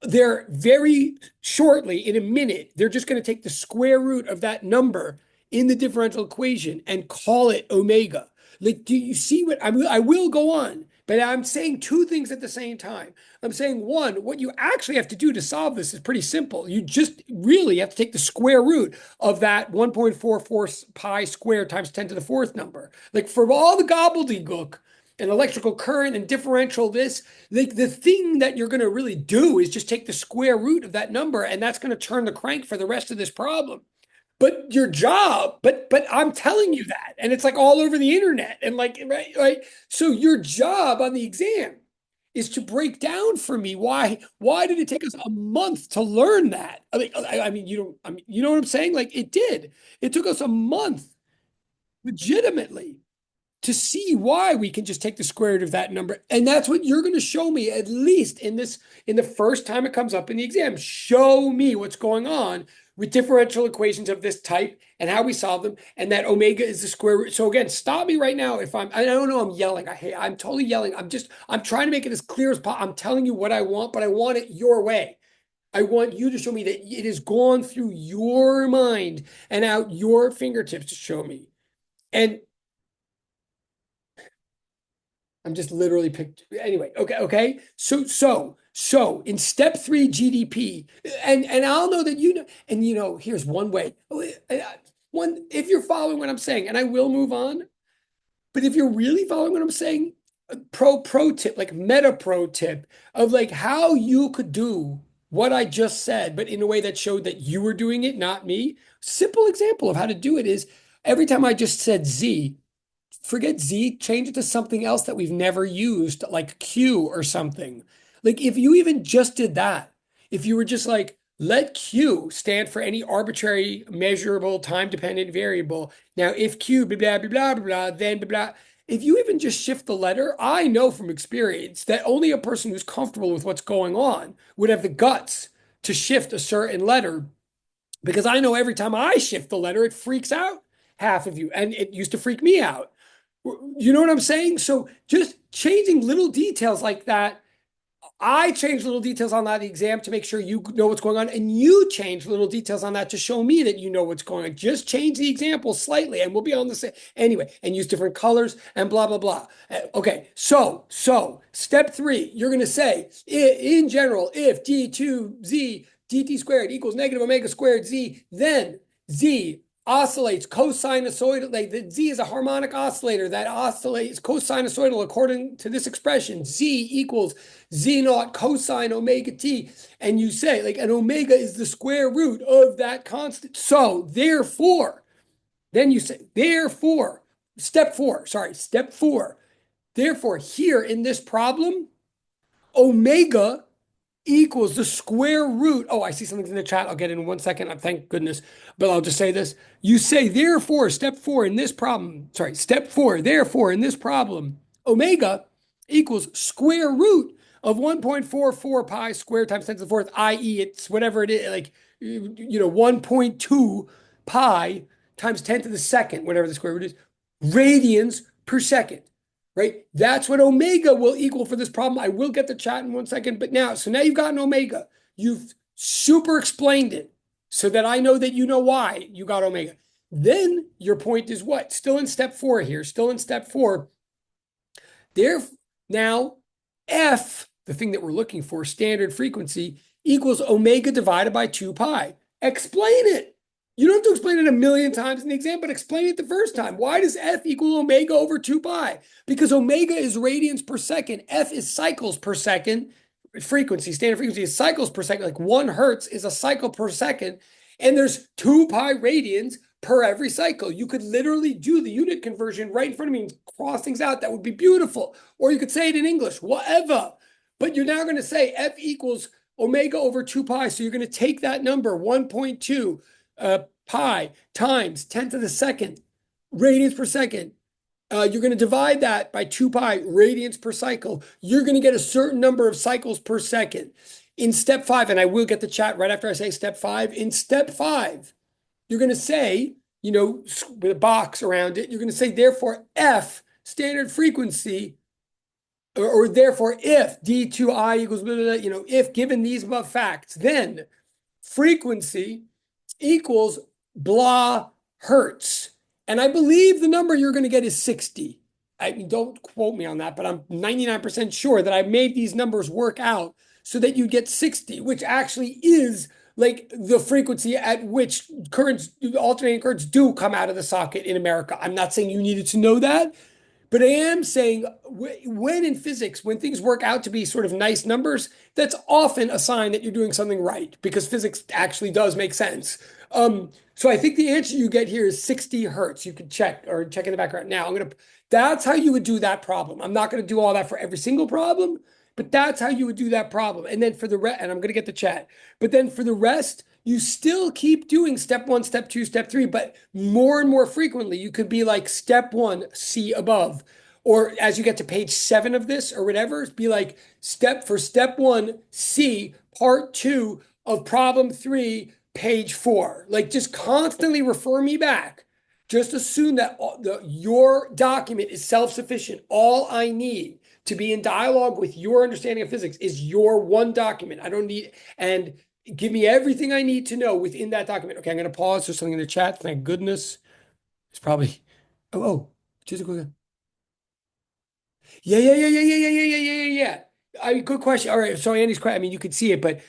Speaker 1: they're very shortly, in a minute, they're just going to take the square root of that number in the differential equation and call it omega. Like, do you see what I will go on, but I'm saying two things at the same time. I'm saying one, what you actually have to do to solve this is pretty simple. You just really have to take the square root of that 1.44 pi squared times 10 to the fourth number. Like for all the gobbledygook and electrical current and differential this, like the thing that you're going to really do is just take the square root of that number, and that's going to turn the crank for the rest of this problem. But your job, but I'm telling you that, and it's like all over the internet, and like right. So your job on the exam is to break down for me why did it take us a month to learn that? I mean you don't I mean you know what I'm saying? Like it did. It took us a month legitimately. to see why we can just take the square root of that number. And that's what you're going to show me, at least in the first time it comes up in the exam. Show me what's going on with differential equations of this type and how we solve them, and that omega is the square root. So again, stop me right now if I don't know, I'm yelling. I'm totally yelling. I'm trying to make it as clear as possible. I'm telling you what I want, but I want it your way. I want you to show me that it has gone through your mind and out your fingertips to show me. And I'm just literally picked anyway. Okay. So in step 3 GDP, and I'll know that you know, and here's one way. One, if you're following what I'm saying, and I will move on, but if you're really following what I'm saying, pro tip, like meta pro tip of like how you could do what I just said, but in a way that showed that you were doing it, not me. Simple example of how to do it is every time I just said Z, forget Z, change it to something else that we've never used, like Q or something. Like if you even just did that, if you were just like, let Q stand for any arbitrary, measurable, time-dependent variable. Now, if Q, blah, blah, blah, blah, blah, then blah, blah. If you even just shift the letter, I know from experience that only a person who's comfortable with what's going on would have the guts to shift a certain letter, because I know every time I shift the letter, it freaks out half of you. And it used to freak me out. You know what I'm saying? So just changing little details like that. I change little details on that exam to make sure you know what's going on, and you change little details on that to show me that you know what's going on. Just change the example slightly, and we'll be on the same anyway, and use different colors and blah blah blah. Okay, so step 3, you're going to say in general, if d2z dt squared equals negative omega squared z, then z oscillates cosinusoidal. Like the Z is a harmonic oscillator that oscillates cosinusoidal according to this expression. Z equals Z naught cosine omega t. And you say, like, an omega is the square root of that constant. So therefore, then you say, therefore, step 4. Therefore, here in this problem, omega equals the square root. Oh, I see something in the chat. I'll get in 1 second. Thank goodness. But I'll just say this. You say, therefore, step 4 in this problem, therefore, in this problem, omega equals square root of 1.44 pi squared times 10 to the fourth, i.e. it's whatever it is, like, 1.2 pi times 10 to the second, whatever the square root is, radians per second. Right? That's what omega will equal for this problem. I will get the chat in 1 second, but now you've got an omega. You've super explained it so that I know that you know why you got omega. Then your point is what? Still in step 4 here, There, now F, the thing that we're looking for, standard frequency, equals omega divided by 2 pi. Explain it. You don't have to explain it a million times in the exam, but explain it the first time. Why does F equal omega over 2 pi? Because omega is radians per second. F is cycles per second. Frequency, standard frequency is cycles per second. Like 1 hertz is a cycle per second. And there's 2 pi radians per every cycle. You could literally do the unit conversion right in front of me and cross things out. That would be beautiful. Or you could say it in English, whatever. But you're now going to say F equals omega over 2 pi. So you're going to take that number, 1.2 pi times 10 to the second radians per second. You're going to divide that by 2 pi radians per cycle. You're going to get a certain number of cycles per second. In step 5, and I will get the chat right after I say step 5. In step 5, you're going to say, with a box around it, you're going to say, therefore, F, standard frequency, or therefore, if D2I equals, blah, blah, blah, if given these above facts, then frequency equals blah hertz. And I believe the number you're going to get is 60. Don't quote me on that, but I'm 99% sure that I made these numbers work out so that you get 60, which actually is like the frequency at which alternating currents do come out of the socket in America. I'm not saying you needed to know that, but I am saying when in physics, when things work out to be sort of nice numbers, that's often a sign that you're doing something right, because physics actually does make sense. So I think the answer you get here is 60 hertz. You can check in the background. Now that's how you would do that problem. I'm not going to do all that for every single problem, but that's how you would do that problem. And then for the rest, and I'm going to get the chat, but then for the rest, you still keep doing step 1, step 2, step 3, but more and more frequently, you could be like step 1, C above. Or as you get to page 7 of this or whatever, be like step 1, C, part 2 of problem 3, page 4. Like just constantly refer me back. Just assume that your document is self-sufficient. All I need to be in dialogue with your understanding of physics is your one document. I don't need, and give me everything I need to know within that document. Okay, I'm going to pause. There's something in the chat. Thank goodness. It's probably, just a quick. Yeah. Good question. All right. So Andy's question. I mean, you could see it, but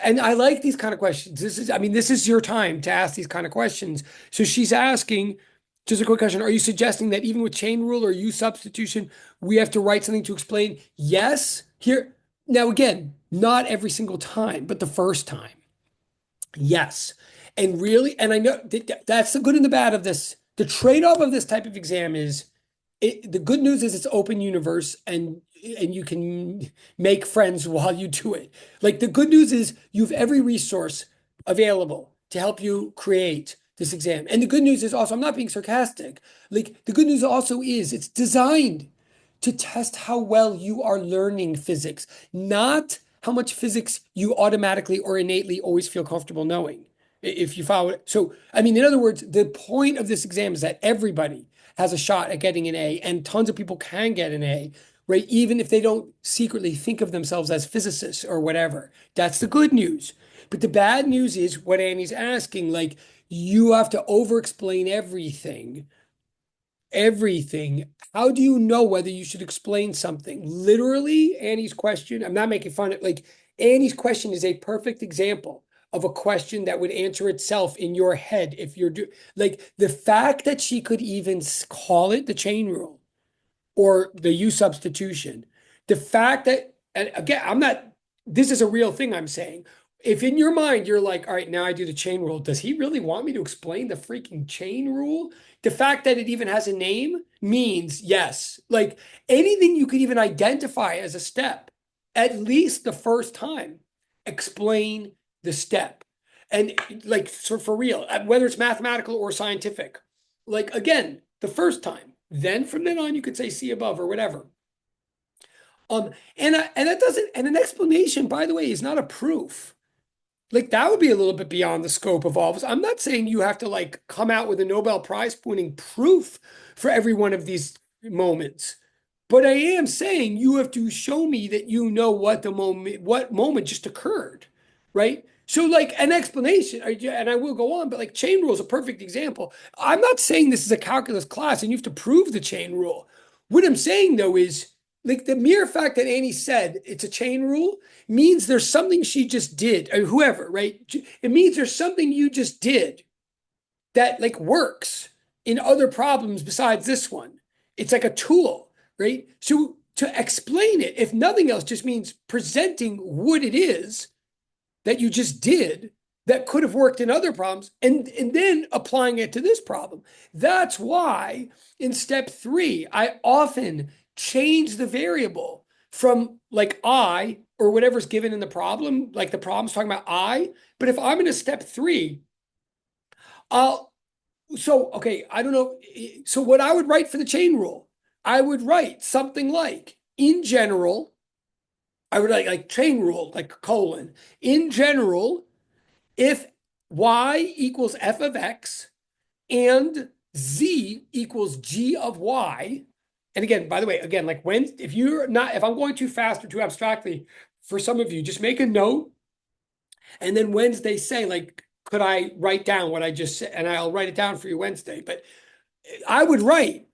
Speaker 1: and I like these kind of questions. This is your time to ask these kind of questions. So she's asking, just a quick question. Are you suggesting that even with chain rule or use substitution, we have to write something to explain? Yes. Here. Now, again, not every single time, but the first time. Yes. And really, and I know that's the good and the bad of this. The trade-off of this type of exam is the good news is it's open universe and you can make friends while you do it. Like the good news is you have every resource available to help you create this exam. And the good news is also, I'm not being sarcastic. Like the good news also is it's designed to test how well you are learning physics, not how much physics you automatically or innately always feel comfortable knowing. If you follow it. So, I mean, in other words, the point of this exam is that everybody has a shot at getting an A, and tons of people can get an A, right? Even if they don't secretly think of themselves as physicists or whatever. That's the good news. But the bad news is what Annie's asking, like, you have to over explain everything. Everything. How do you know whether you should explain something? Literally, Annie's question, I'm not making fun of like Annie's question is a perfect example of a question that would answer itself in your head if you're like the fact that she could even call it the chain rule or the U substitution. The fact that, and again, this is a real thing I'm saying. If in your mind you're like, all right, now I do the chain rule, does he really want me to explain the freaking chain rule? The fact that it even has a name means yes. Like anything you could even identify as a step, at least the first time, explain the step. And like, so for real, whether it's mathematical or scientific, like again, the first time. Then from then on, you could say C above or whatever. And that doesn't, and an explanation, by the way, is not a proof. Like that would be a little bit beyond the scope of all of us. I'm not saying you have to like come out with a Nobel Prize winning proof for every one of these moments. But I am saying you have to show me that you know what moment just occurred, right? So like an explanation, and I will go on, but like chain rule is a perfect example. I'm not saying this is a calculus class and you have to prove the chain rule. What I'm saying though is like the mere fact that Annie said it's a chain rule means there's something she just did, or whoever, right? It means there's something you just did that like works in other problems besides this one. It's like a tool, right? So to explain it, if nothing else, just means presenting what it is that you just did that could have worked in other problems and then applying it to this problem. That's why in step 3, I often change the variable from like I or whatever's given in the problem, like the problem's talking about I. But if I'm in a step 3, I don't know. So what I would write for the chain rule, I would write something like, in general, I would like chain rule, like colon. In general, if y equals f of x and z equals g of y, and again, by the way, again, like if I'm going too fast or too abstractly, for some of you, just make a note. And then Wednesday say, like, could I write down what I just said? And I'll write it down for you Wednesday. But I would write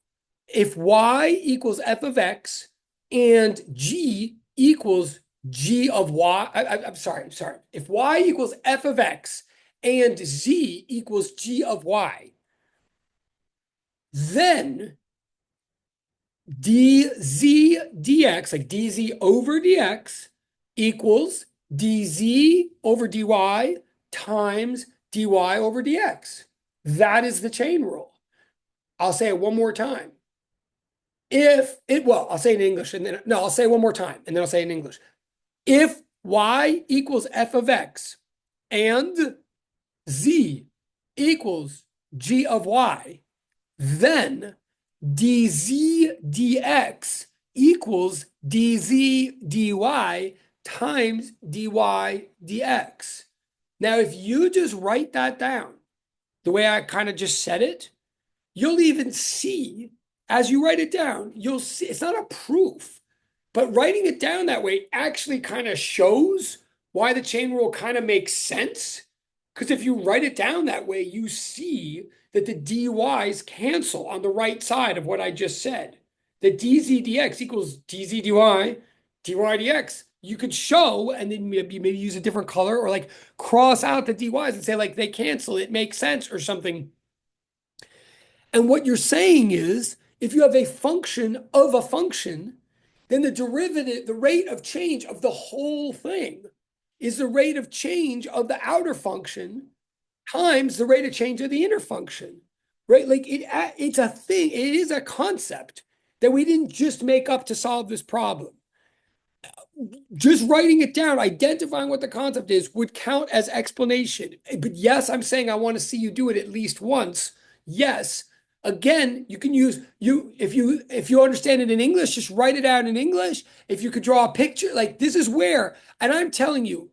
Speaker 1: if y equals f of x and g equals g of y, I'm sorry. If y equals f of x and z equals g of y, then dz dx, like dz over dx, equals dz over dy times dy over dx. That is the chain rule. I'll say it one more time. I'll say it in English and then, no, I'll say it one more time and then I'll say it in English. If y equals f of x and z equals g of y, then dz dx equals dz dy times dy dx. Now, if you just write that down the way I kind of just said it, you'll even see, as you write it down, you'll see it's not a proof, but writing it down that way actually kind of shows why the chain rule kind of makes sense. Because if you write it down that way, you see that the dy's cancel on the right side of what I just said. The dz dx equals dz dy, dy dx. You could show and then maybe use a different color or like cross out the dy's and say like they cancel, it makes sense or something. And what you're saying is if you have a function of a function, then the derivative, the rate of change of the whole thing is the rate of change of the outer function times the rate of change of the inner function, right? Like it's a thing, it is a concept that we didn't just make up to solve this problem. Just writing it down, identifying what the concept is would count as explanation. But yes, I'm saying I want to see you do it at least once. Yes. Again, you can use if you understand it in English, just write it out in English. If you could draw a picture, like this is where, and I'm telling you,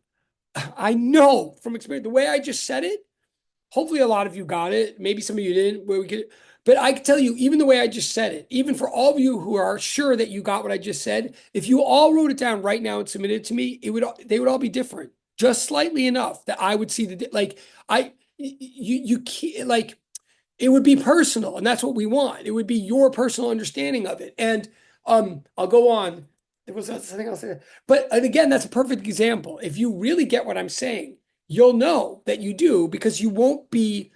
Speaker 1: I know from experience, the way I just said it, hopefully a lot of you got it. Maybe some of you didn't, where we could, but I can tell you, even the way I just said it, even for all of you who are sure that you got what I just said, if you all wrote it down right now and submitted it to me, they would all be different, just slightly enough that I would see you can't like, it would be personal, and that's what we want. It would be your personal understanding of it. And I'll go on. There was something else, and again, that's a perfect example. If you really get what I'm saying, you'll know that you do because you won't be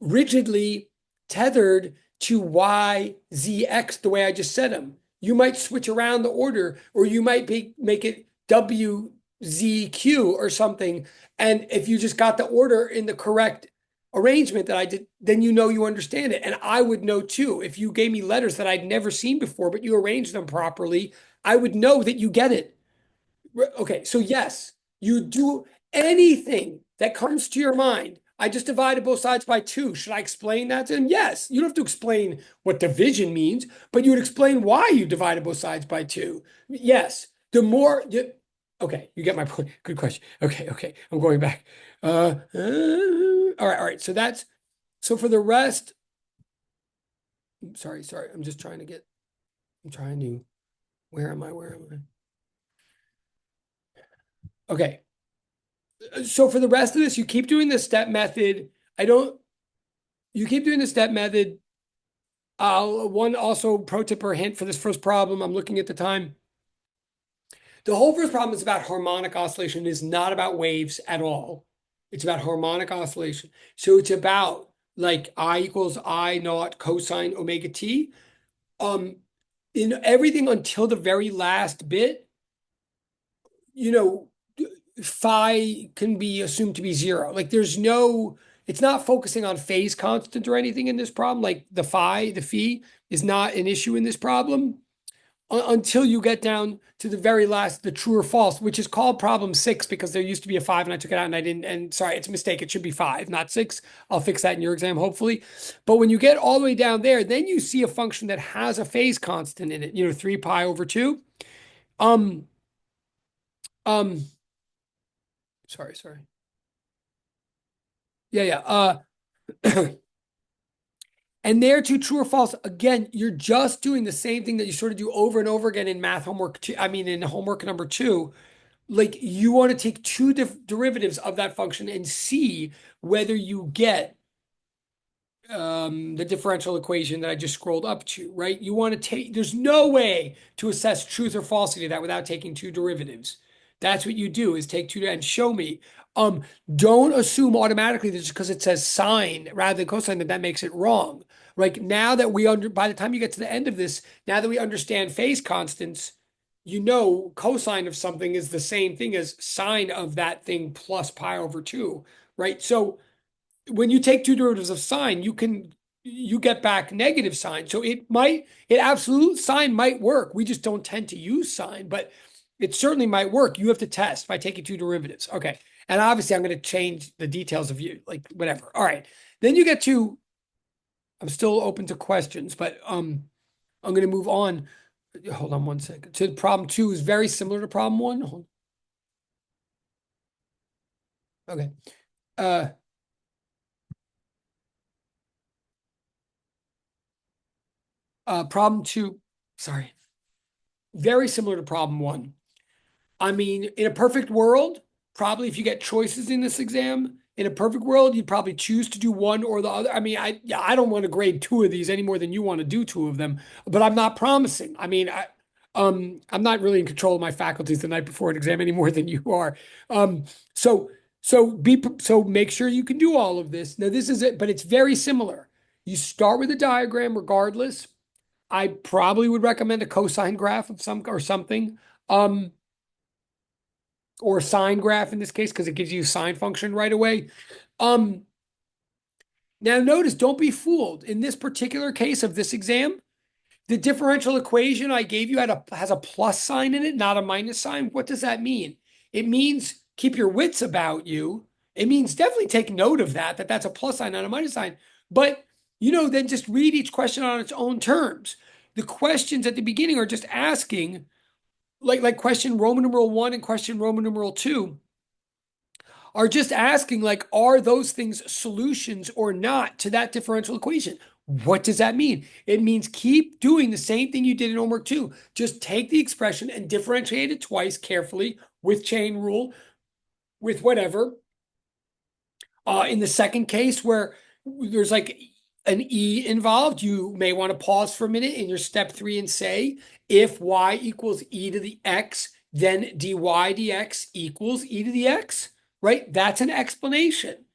Speaker 1: rigidly tethered to y, z, x the way I just said them. You might switch around the order, or you might make it w, z, q or something. And if you just got the order in the correct arrangement that I did, then you know you understand it. And I would know too. If you gave me letters that I'd never seen before, but you arranged them properly, I would know that you get it. Okay, so yes, you do anything that comes to your mind. I just divided both sides by 2. Should I explain that to him? Yes. You don't have to explain what division means, but you would explain why you divided both sides by 2. Yes. The more you, okay, you get my point. Good question. Okay. I'm going back. All right. So for the rest, sorry. I'm trying to, where am I? Okay. So for the rest of this, you keep doing the step method. You keep doing the step method. One also pro tip or hint for this first problem, I'm looking at the time. The whole first problem is about harmonic oscillation. It is not about waves at all. It's about harmonic oscillation. So it's about like I equals I naught cosine omega t. In everything until the very last bit, phi can be assumed to be 0. Like it's not focusing on phase constant or anything in this problem. Like the phi is not an issue in this problem until you get down to the very last, the true or false, which is called problem 6 because there used to be a 5 and I took it out and I didn't, and sorry, it's a mistake. It should be 5, not 6. I'll fix that in your exam, hopefully. But when you get all the way down there, then you see a function that has a phase constant in it, 3 pi over 2. Sorry. Yeah. And there too, true or false, again, you're just doing the same thing that you sort of do over and over again in math homework in homework number 2. Like you want to take 2 derivatives of that function and see whether you get the differential equation that I just scrolled up to, right? You want to there's no way to assess truth or falsity of that without taking 2 derivatives. That's what you do, is take 2 and show me. Don't assume automatically that just because it says sine rather than cosine that makes it wrong. Like now that by the time you get to the end of this, now that we understand phase constants, cosine of something is the same thing as sine of that thing plus pi over 2, right? So when you take 2 derivatives of sine, you get back negative sine. So absolute sine might work. We just don't tend to use sine, but it certainly might work. You have to test by taking 2 derivatives. Okay. And obviously I'm going to change the details of you, like whatever. All right. Then you get to, I'm still open to questions, but I'm going to move on. Hold on one second. To problem two is very similar to problem one. Okay. Uh, problem two, sorry, very similar to problem one. I mean, in a perfect world, probably if you get choices in this exam, in a perfect world, you'd probably choose to do one or the other. I mean, I don't want to grade two of these any more than you want to do two of them, but I'm not promising. I mean, I'm not really in control of my faculties the night before an exam any more than you are. Um, so so make sure you can do all of this. Now, this is it, but it's very similar. You start with a diagram regardless. I probably would recommend a cosine graph of some or something. Um, or sine graph in this case, because it gives you a sine function right away. Um, Now notice, don't be fooled. In this particular case of this exam, the differential equation I gave you has a plus sign in it, not a minus sign. What does that mean? It means keep your wits about you. It means definitely take note of that that's a plus sign, not a minus sign. But, then just read each question on its own terms. The questions at the beginning are just asking, like question Roman numeral one and question Roman numeral two are just asking, like, are those things solutions or not to that differential equation? What does that mean? It means keep doing the same thing you did in homework two. Just take the expression and differentiate it twice carefully with chain rule, with whatever. In the second case where there's like an E involved, you may want to pause for a minute in your step three and say, if y equals e to the x, then dy dx equals e to the x, right? That's an explanation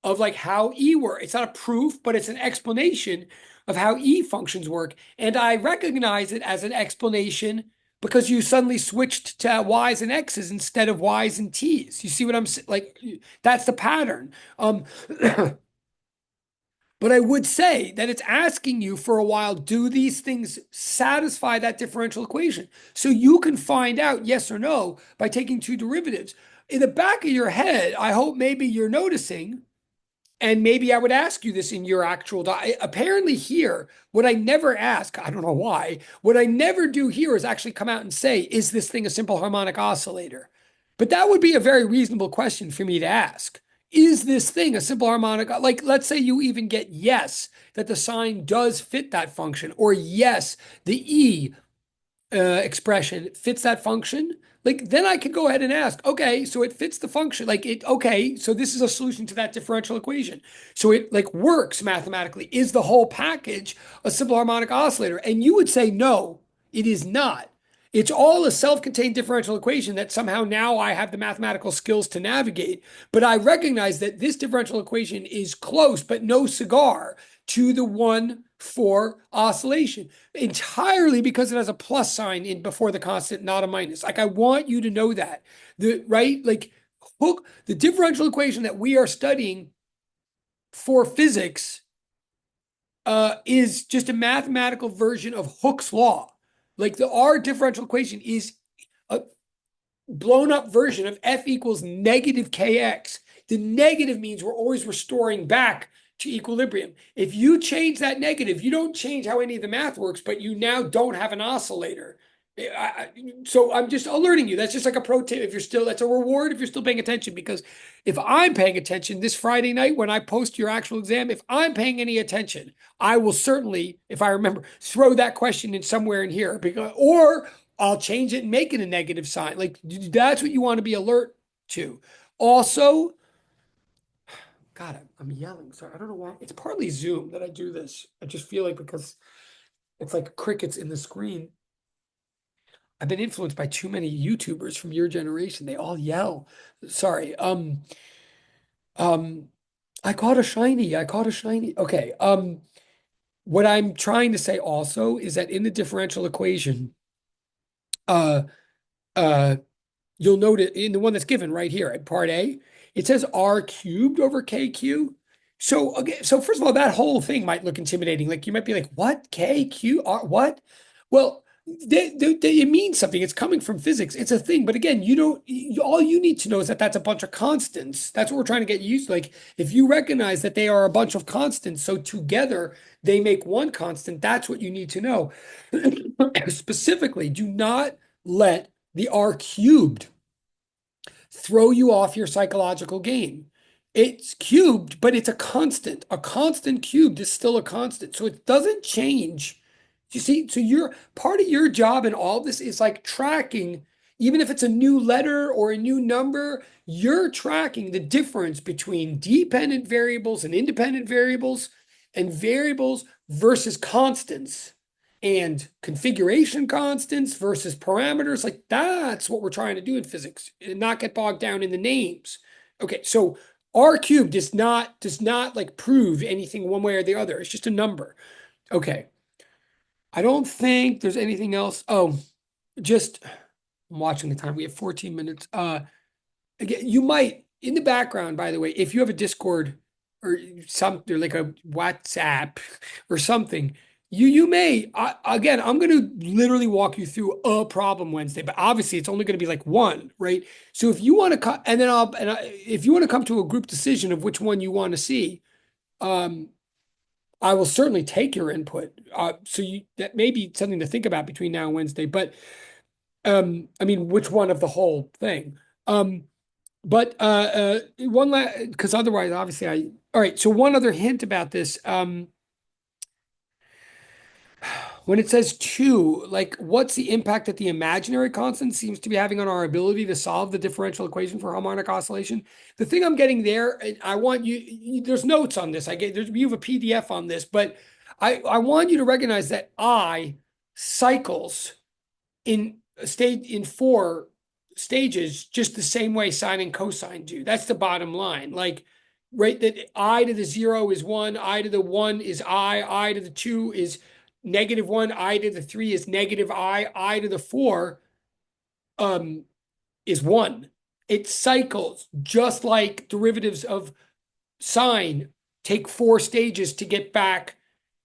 Speaker 1: of like how E works. It's not a proof, but it's an explanation of how E functions work. And I recognize it as an explanation because you suddenly switched to Y's and X's instead of Y's and T's. You see what I'm like? That's the pattern. But I would say that it's asking you for a while, do these things satisfy that differential equation? So you can find out yes or no by taking two derivatives. In the back of your head, I hope maybe you're noticing, and maybe I would ask you this in your actual apparently here, what I never ask, I don't know why, what I never do here is actually come out and say, is this thing a simple harmonic oscillator? But that would be a very reasonable question for me to ask. Is this thing a simple harmonic? Like, let's say you even get yes, that the sign does fit that function, or yes, the E expression fits that function, like then I could go ahead and ask, okay, so it fits the function. Okay, so this is a solution to that differential equation. So it like works mathematically. Is the whole package a simple harmonic oscillator? And you would say, no, it is not. It's all a self-contained differential equation that somehow now I have the mathematical skills to navigate. But I recognize that this differential equation is close, but no cigar to the one for oscillation entirely because it has a plus sign in before the constant, not a minus. Like I want you to know that like the differential equation that we are studying for physics is just a mathematical version of Hooke's law. Like our differential equation is a blown up version of F equals negative kx. The negative means we're always restoring back to equilibrium. If you change that negative, you don't change how any of the math works, but you now don't have an oscillator. So I'm just alerting you. That's just like a pro tip. If you're still, that's a reward if you're still paying attention. Because if I'm paying attention this Friday night when I post your actual exam, if I'm paying any attention, I will certainly, if I remember, throw that question in somewhere in here. Or I'll change it and make it a negative sign. Like that's what you want to be alert to. Also, God, I'm yelling. Sorry, I don't know why. It's partly Zoom that I do this. I just feel like because it's like crickets in the screen. I've been influenced by too many YouTubers from your generation. They all yell. Sorry. Um, I caught a shiny. I caught a shiny. Okay. What I'm trying to say also is that in the differential equation, uh, uh, you'll note it in the one that's given right here at part A, it says R cubed over KQ. So okay, so first of all, that whole thing might look intimidating. Like you might be like, what? KQ? R, what? Well, it means something. It's coming from physics. It's a thing. But again, you don't, all you need to know is that that's a bunch of constants. That's what we're trying to get used to. Like, if you recognize that they are a bunch of constants, so together they make one constant, that's what you need to know. Specifically, do not let the R cubed throw you off your psychological game. It's cubed, but it's a constant. A constant cubed is still a constant. So it doesn't change. You see, so your part of your job in all this is like tracking, even if it's a new letter or a new number, you're tracking the difference between dependent variables and independent variables and variables versus constants and configuration constants versus parameters. Like, that's what we're trying to do in physics and not get bogged down in the names. Okay, so R cubed does not like prove anything one way or the other. It's just a number. Okay. I don't think there's anything else. Oh, just I'm watching the time. We have 14 minutes. Again, you might in the background, by the way, if you have a Discord or something like a WhatsApp or something, you may again, I'm going to literally walk you through a problem Wednesday, but obviously it's only going to be like one, right? So if you want to come, and then if you want to come to a group decision of which one you want to see, um, I will certainly take your input. So that may be something to think about between now and Wednesday. But I mean, which one of the whole thing? But one last, because otherwise, obviously, all right. So one other hint about this. When it says two, like what's the impact that the imaginary constant seems to be having on our ability to solve the differential equation for harmonic oscillation? The thing I'm getting there, and I want there's notes on this. You have a PDF on this, but I want you to recognize that I cycles in stage in four stages just the same way sine and cosine do. That's the bottom line. Like, right, that I to the 0 is 1, I to the 1 is I to the 2 is -1, I to the 3 is negative I to the 4 um is 1. It cycles just like derivatives of sine take 4 stages to get back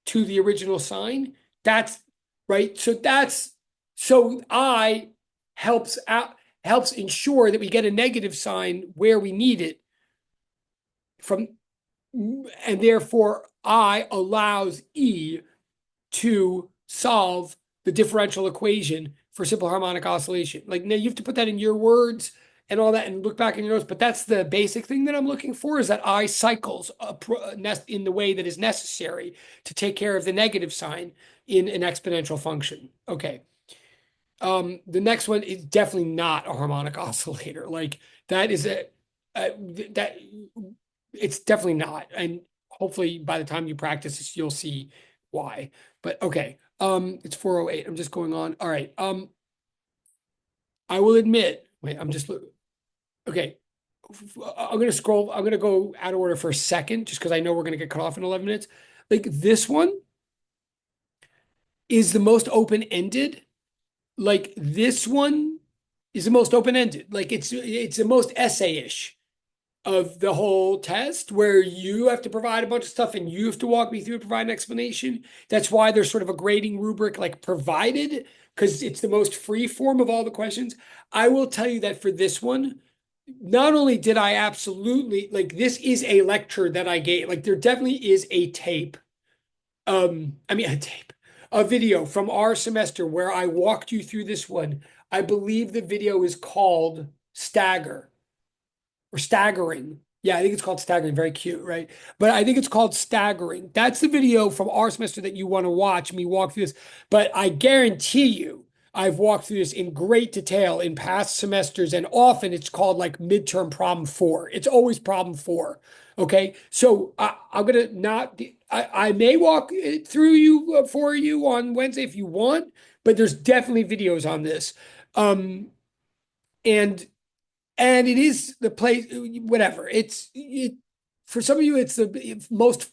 Speaker 1: to the original sign. That's right. So I helps ensure that we get a negative sign where we need it from, and therefore I allows E to solve the differential equation for simple harmonic oscillation. Like, now you have to put that in your words and all that and look back in your notes, but that's the basic thing that I'm looking for, is that I cycles in the way that is necessary to take care of the negative sign in an exponential function. Okay. The next one is definitely not a harmonic oscillator. Like, that is that it's definitely not. And hopefully by the time you practice this, you'll see why. But okay. It's 4:08. I'm just going on. All right. I will admit, wait, okay. I'm gonna scroll. I'm gonna go out of order for a second, just because I know we're gonna get cut off in 11 minutes. Like, this one is the most open-ended. Like, this one is the most open-ended. Like, it's the most essay-ish of the whole test, where you have to provide a bunch of stuff and you have to walk me through and provide an explanation. That's why there's sort of a grading rubric like provided, because it's the most free form of all the questions. I will tell you that for this one, not only did I absolutely like, this is a lecture that I gave, like there definitely is a tape. I mean, a video from our semester where I walked you through this one. I believe the video is called Stagger or Staggering. Yeah, I think it's called Staggering. Very cute, right? But I think it's called Staggering. That's the video from our semester that you want to watch me walk through this. But I guarantee you, I've walked through this in great detail in past semesters, and often it's called like midterm problem 4. It's always problem 4. Okay, so I'm gonna not. I may walk it through you for you on Wednesday if you want, but there's definitely videos on this. Um, and it is the place, whatever. For some of you, it's the most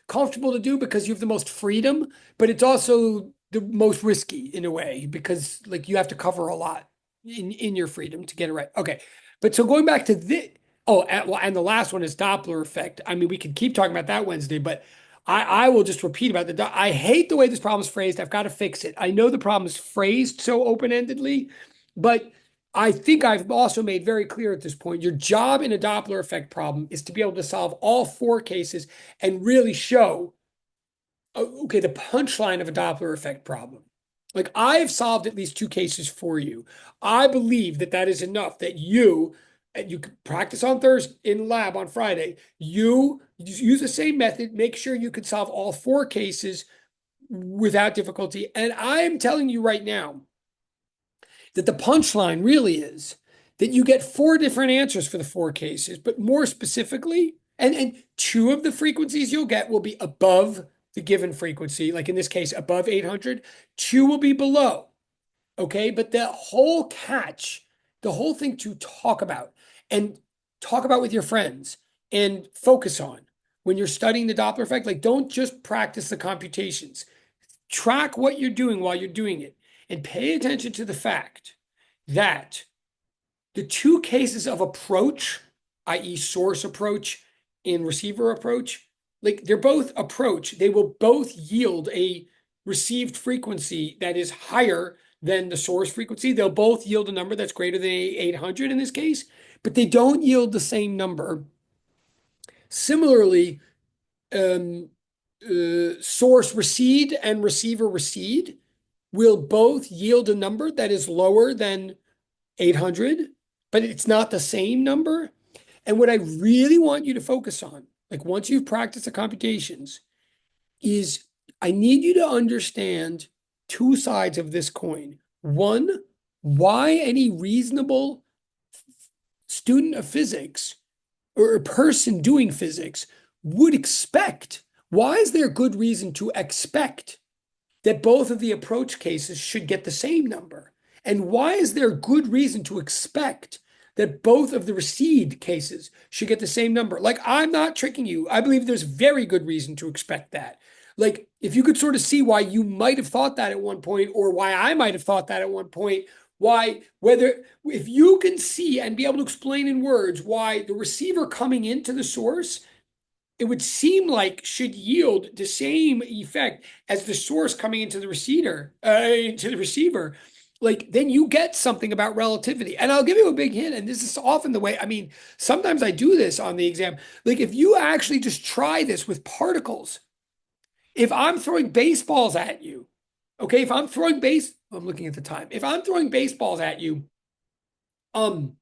Speaker 1: comfortable to do because you have the most freedom, but it's also the most risky in a way, because like you have to cover a lot in your freedom to get it right. Okay. But so going back to this, oh, and the last one is Doppler effect. I mean, we could keep talking about that Wednesday, but I will just repeat about I hate the way this problem is phrased. I've got to fix it. I know the problem is phrased so open-endedly, but I think I've also made very clear at this point, your job in a Doppler effect problem is to be able to solve all four cases and really show, okay, the punchline of a Doppler effect problem. Like I've solved at least two cases for you. I believe that that is enough that you can practice on Thursday in lab on Friday. You use the same method, make sure you can solve all four cases without difficulty. And I'm telling you right now that the punchline really is that you get four different answers for the four cases, but more specifically, and two of the frequencies you'll get will be above the given frequency, like in this case, above 800. Two will be below. Okay. But the whole catch, the whole thing to and talk about with your friends and focus on when you're studying the Doppler effect, like don't just practice the computations. Track what you're doing while you're doing it and pay attention to the fact that the two cases of approach, i.e., source approach and receiver approach, like they're both approach. They will both yield a received frequency that is higher than the source frequency. They'll both yield a number that's greater than 800 in this case, but they don't yield the same number. Similarly, source recede and receiver recede will both yield a number that is lower than 800, but it's not the same number. And what I really want you to focus on, like once you've practiced the computations, is I need you to understand two sides of this coin. One, why any reasonable student of physics or a person doing physics would expect. Why is there good reason to expect that both of the approach cases should get the same number? And why is there good reason to expect that both of the recede cases should get the same number? Like, I'm not tricking you. I believe there's very good reason to expect that. Like, if you could sort of see why you might have thought that at one point, or why I might have thought that at one point, if you can see and be able to explain in words why the receiver coming into the source, it would seem like should yield the same effect as the source coming into the receiver, like then you get something about relativity. And I'll give you a big hint, and this is often the way, I mean, sometimes I do this on the exam. Like if you actually just try this with particles, if I'm throwing baseballs at you, okay, if I'm throwing I'm looking at the time. If I'm throwing baseballs at you, like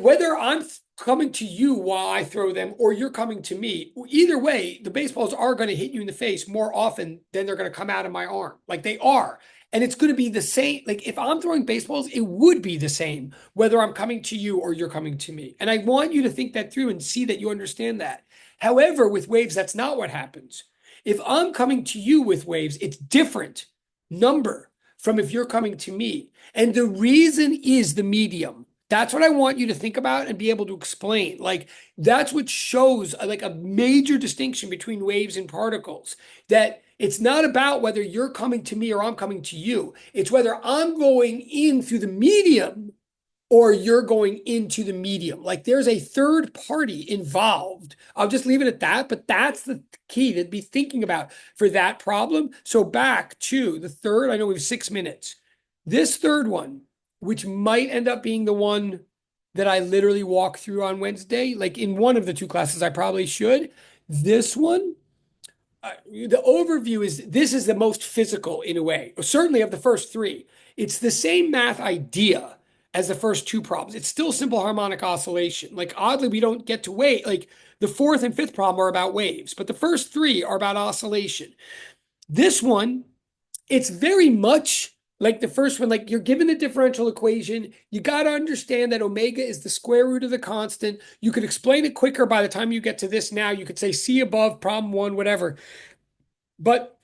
Speaker 1: whether I'm coming to you while I throw them or you're coming to me, either way, the baseballs are going to hit you in the face more often than they're going to come out of my arm. Like they are. And it's going to be the same. Like if I'm throwing baseballs, it would be the same whether I'm coming to you or you're coming to me. And I want you to think that through and see that you understand that. However, with waves, that's not what happens. If I'm coming to you with waves, it's different number from if you're coming to me. And the reason is the medium. That's what I want you to think about and be able to explain. Like that's what shows like a major distinction between waves and particles. That it's not about whether you're coming to me or I'm coming to you. It's whether I'm going in through the medium or you're going into the medium. Like there's a third party involved. I'll just leave it at that, but that's the key to be thinking about for that problem. So back to the third, I know we have 6 minutes. This third one, which might end up being the one that I literally walk through on Wednesday, like in one of the two classes, I probably should. This one, the overview is this is the most physical in a way, certainly of the first three. It's the same math idea as the first two problems. It's still simple harmonic oscillation. Like oddly, we don't get to wave. Like the fourth and fifth problem are about waves, but the first three are about oscillation. This one, it's very much like the first one, like you're given the differential equation. You got to understand that omega is the square root of the constant. You could explain it quicker by the time you get to this now. You could say C above, problem one, whatever. But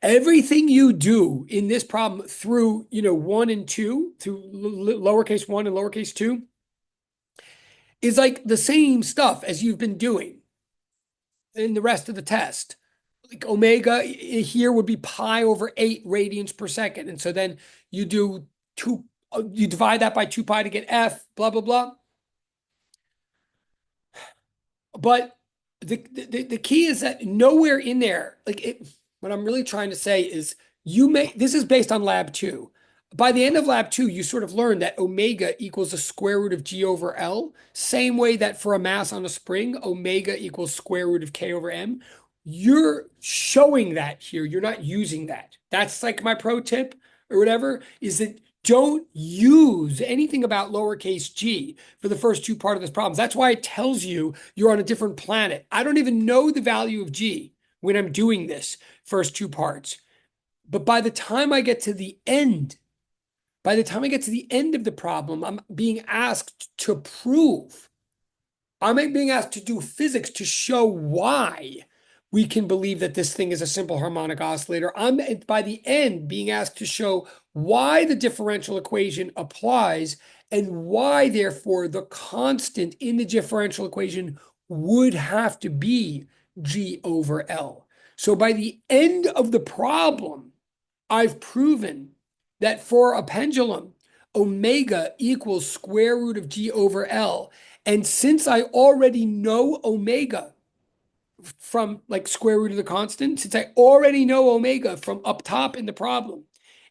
Speaker 1: everything you do in this problem through, one and two, through lowercase one and lowercase two, is like the same stuff as you've been doing in the rest of the test. Like omega here would be pi over 8 radians per second. And so then you do you divide that by 2 pi to get F, blah, blah, blah. But the key is that nowhere in there, like it, what I'm really trying to say is this is based on lab two. By the end of lab two, you sort of learn that omega equals the square root of G over L, same way that for a mass on a spring, omega equals square root of K over M. You're showing that here. You're not using that. That's like my pro tip or whatever, is that don't use anything about lowercase g for the first two part of this problem. That's why it tells you you're on a different planet. I don't even know the value of g when I'm doing this first two parts. But by the time I get to the end, by the time I get to the end of the problem, I'm being asked to prove. I'm being asked to do physics to show why we can believe that this thing is a simple harmonic oscillator. I'm by the end being asked to show why the differential equation applies and why, therefore, the constant in the differential equation would have to be G over L. So by the end of the problem, I've proven that for a pendulum, omega equals square root of G over L. And since I already know omega from like square root of the constant, since I already know omega from up top in the problem,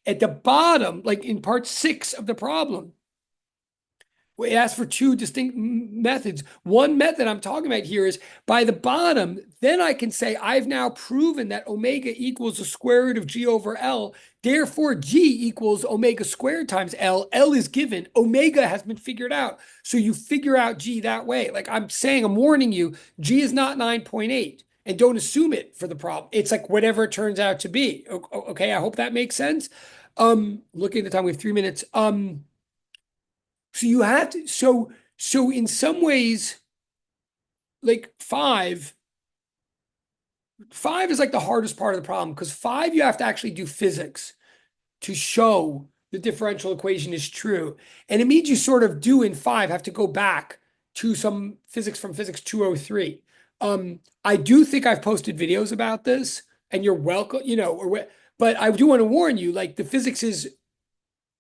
Speaker 1: at the bottom, like in part 6 of the problem, it asks for two distinct methods. One method I'm talking about here is by the bottom, then I can say I've now proven that omega equals the square root of G over L. Therefore, G equals omega squared times L. L is given. Omega has been figured out. So you figure out G that way. Like I'm saying, I'm warning you, G is not 9.8. And don't assume it for the problem. It's like whatever it turns out to be. Okay, I hope that makes sense. Looking at the time, we have 3 minutes. So you have to, so in some ways, like five is like the hardest part of the problem because five, you have to actually do physics to show the differential equation is true. And it means you sort of do in five have to go back to some physics from physics 203. I do think I've posted videos about this and you're welcome, but I do want to warn you, like the physics is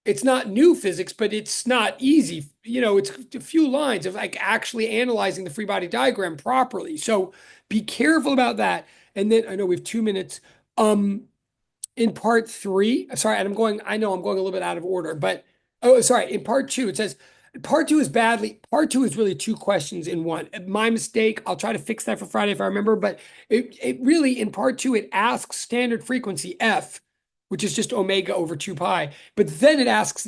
Speaker 1: it's not new physics, but it's not easy. It's a few lines of like actually analyzing the free body diagram properly. So be careful about that. And then I know we have 2 minutes. In part three, sorry, and I know I'm going a little bit out of order, but oh, sorry. In part two, it says part two is really two questions in one. My mistake. I'll try to fix that for Friday if I remember, but it really, in part two, it asks standard frequency F, which is just omega over 2 pi. But then it acts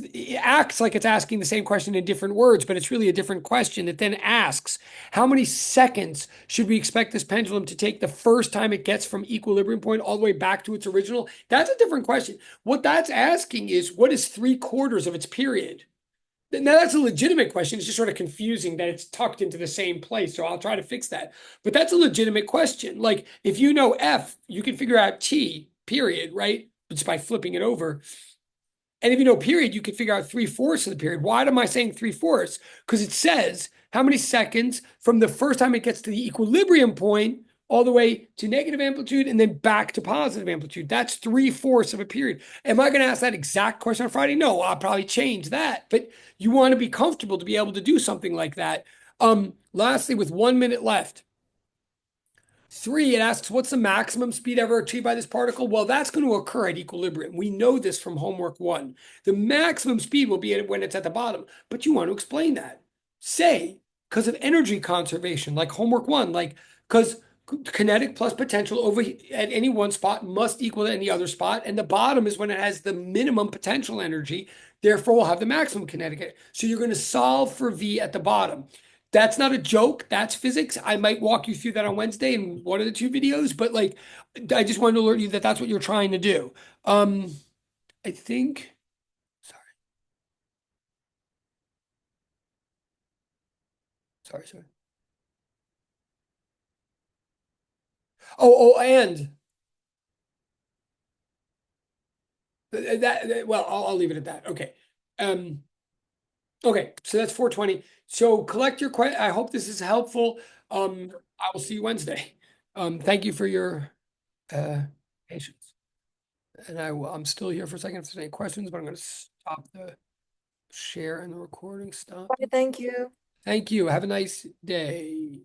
Speaker 1: like it's asking the same question in different words, but it's really a different question. It then asks, how many seconds should we expect this pendulum to take the first time it gets from equilibrium point all the way back to its original? That's a different question. What that's asking is, what is 3/4 of its period? Now that's a legitimate question. It's just sort of confusing that it's tucked into the same place. So I'll try to fix that. But that's a legitimate question. Like if you know F, you can figure out T, period, right? Just by flipping it over. And if you know period, you can figure out 3/4 of the period. Why am I saying 3/4? Because it says how many seconds from the first time it gets to the equilibrium point all the way to negative amplitude and then back to positive amplitude. That's 3/4 of a period. Am I going to ask that exact question on Friday? No, I'll probably change that. But you want to be comfortable to be able to do something like that. Lastly, with 1 minute left, 3, it asks, what's the maximum speed ever achieved by this particle? Well, that's going to occur at equilibrium. We know this from homework 1. The maximum speed will be when it's at the bottom, but you want to explain that. Say, because of energy conservation, like homework 1, like because kinetic plus potential over at any one spot must equal to any other spot, and the bottom is when it has the minimum potential energy, therefore we'll have the maximum kinetic energy. So you're going to solve for V at the bottom. That's not a joke. That's physics. I might walk you through that on Wednesday in one of the two videos, but like, I just wanted to alert you that that's what you're trying to do. I think, sorry. And well, I'll leave it at that. Okay. Um, okay. So that's 4:20. So collect your question. I hope this is helpful. I will see you Wednesday. Thank you for your patience. And I'm still here for a second if there's any questions, but I'm going to stop the share and the recording stop.
Speaker 2: Thank you.
Speaker 1: Thank you. Have a nice day.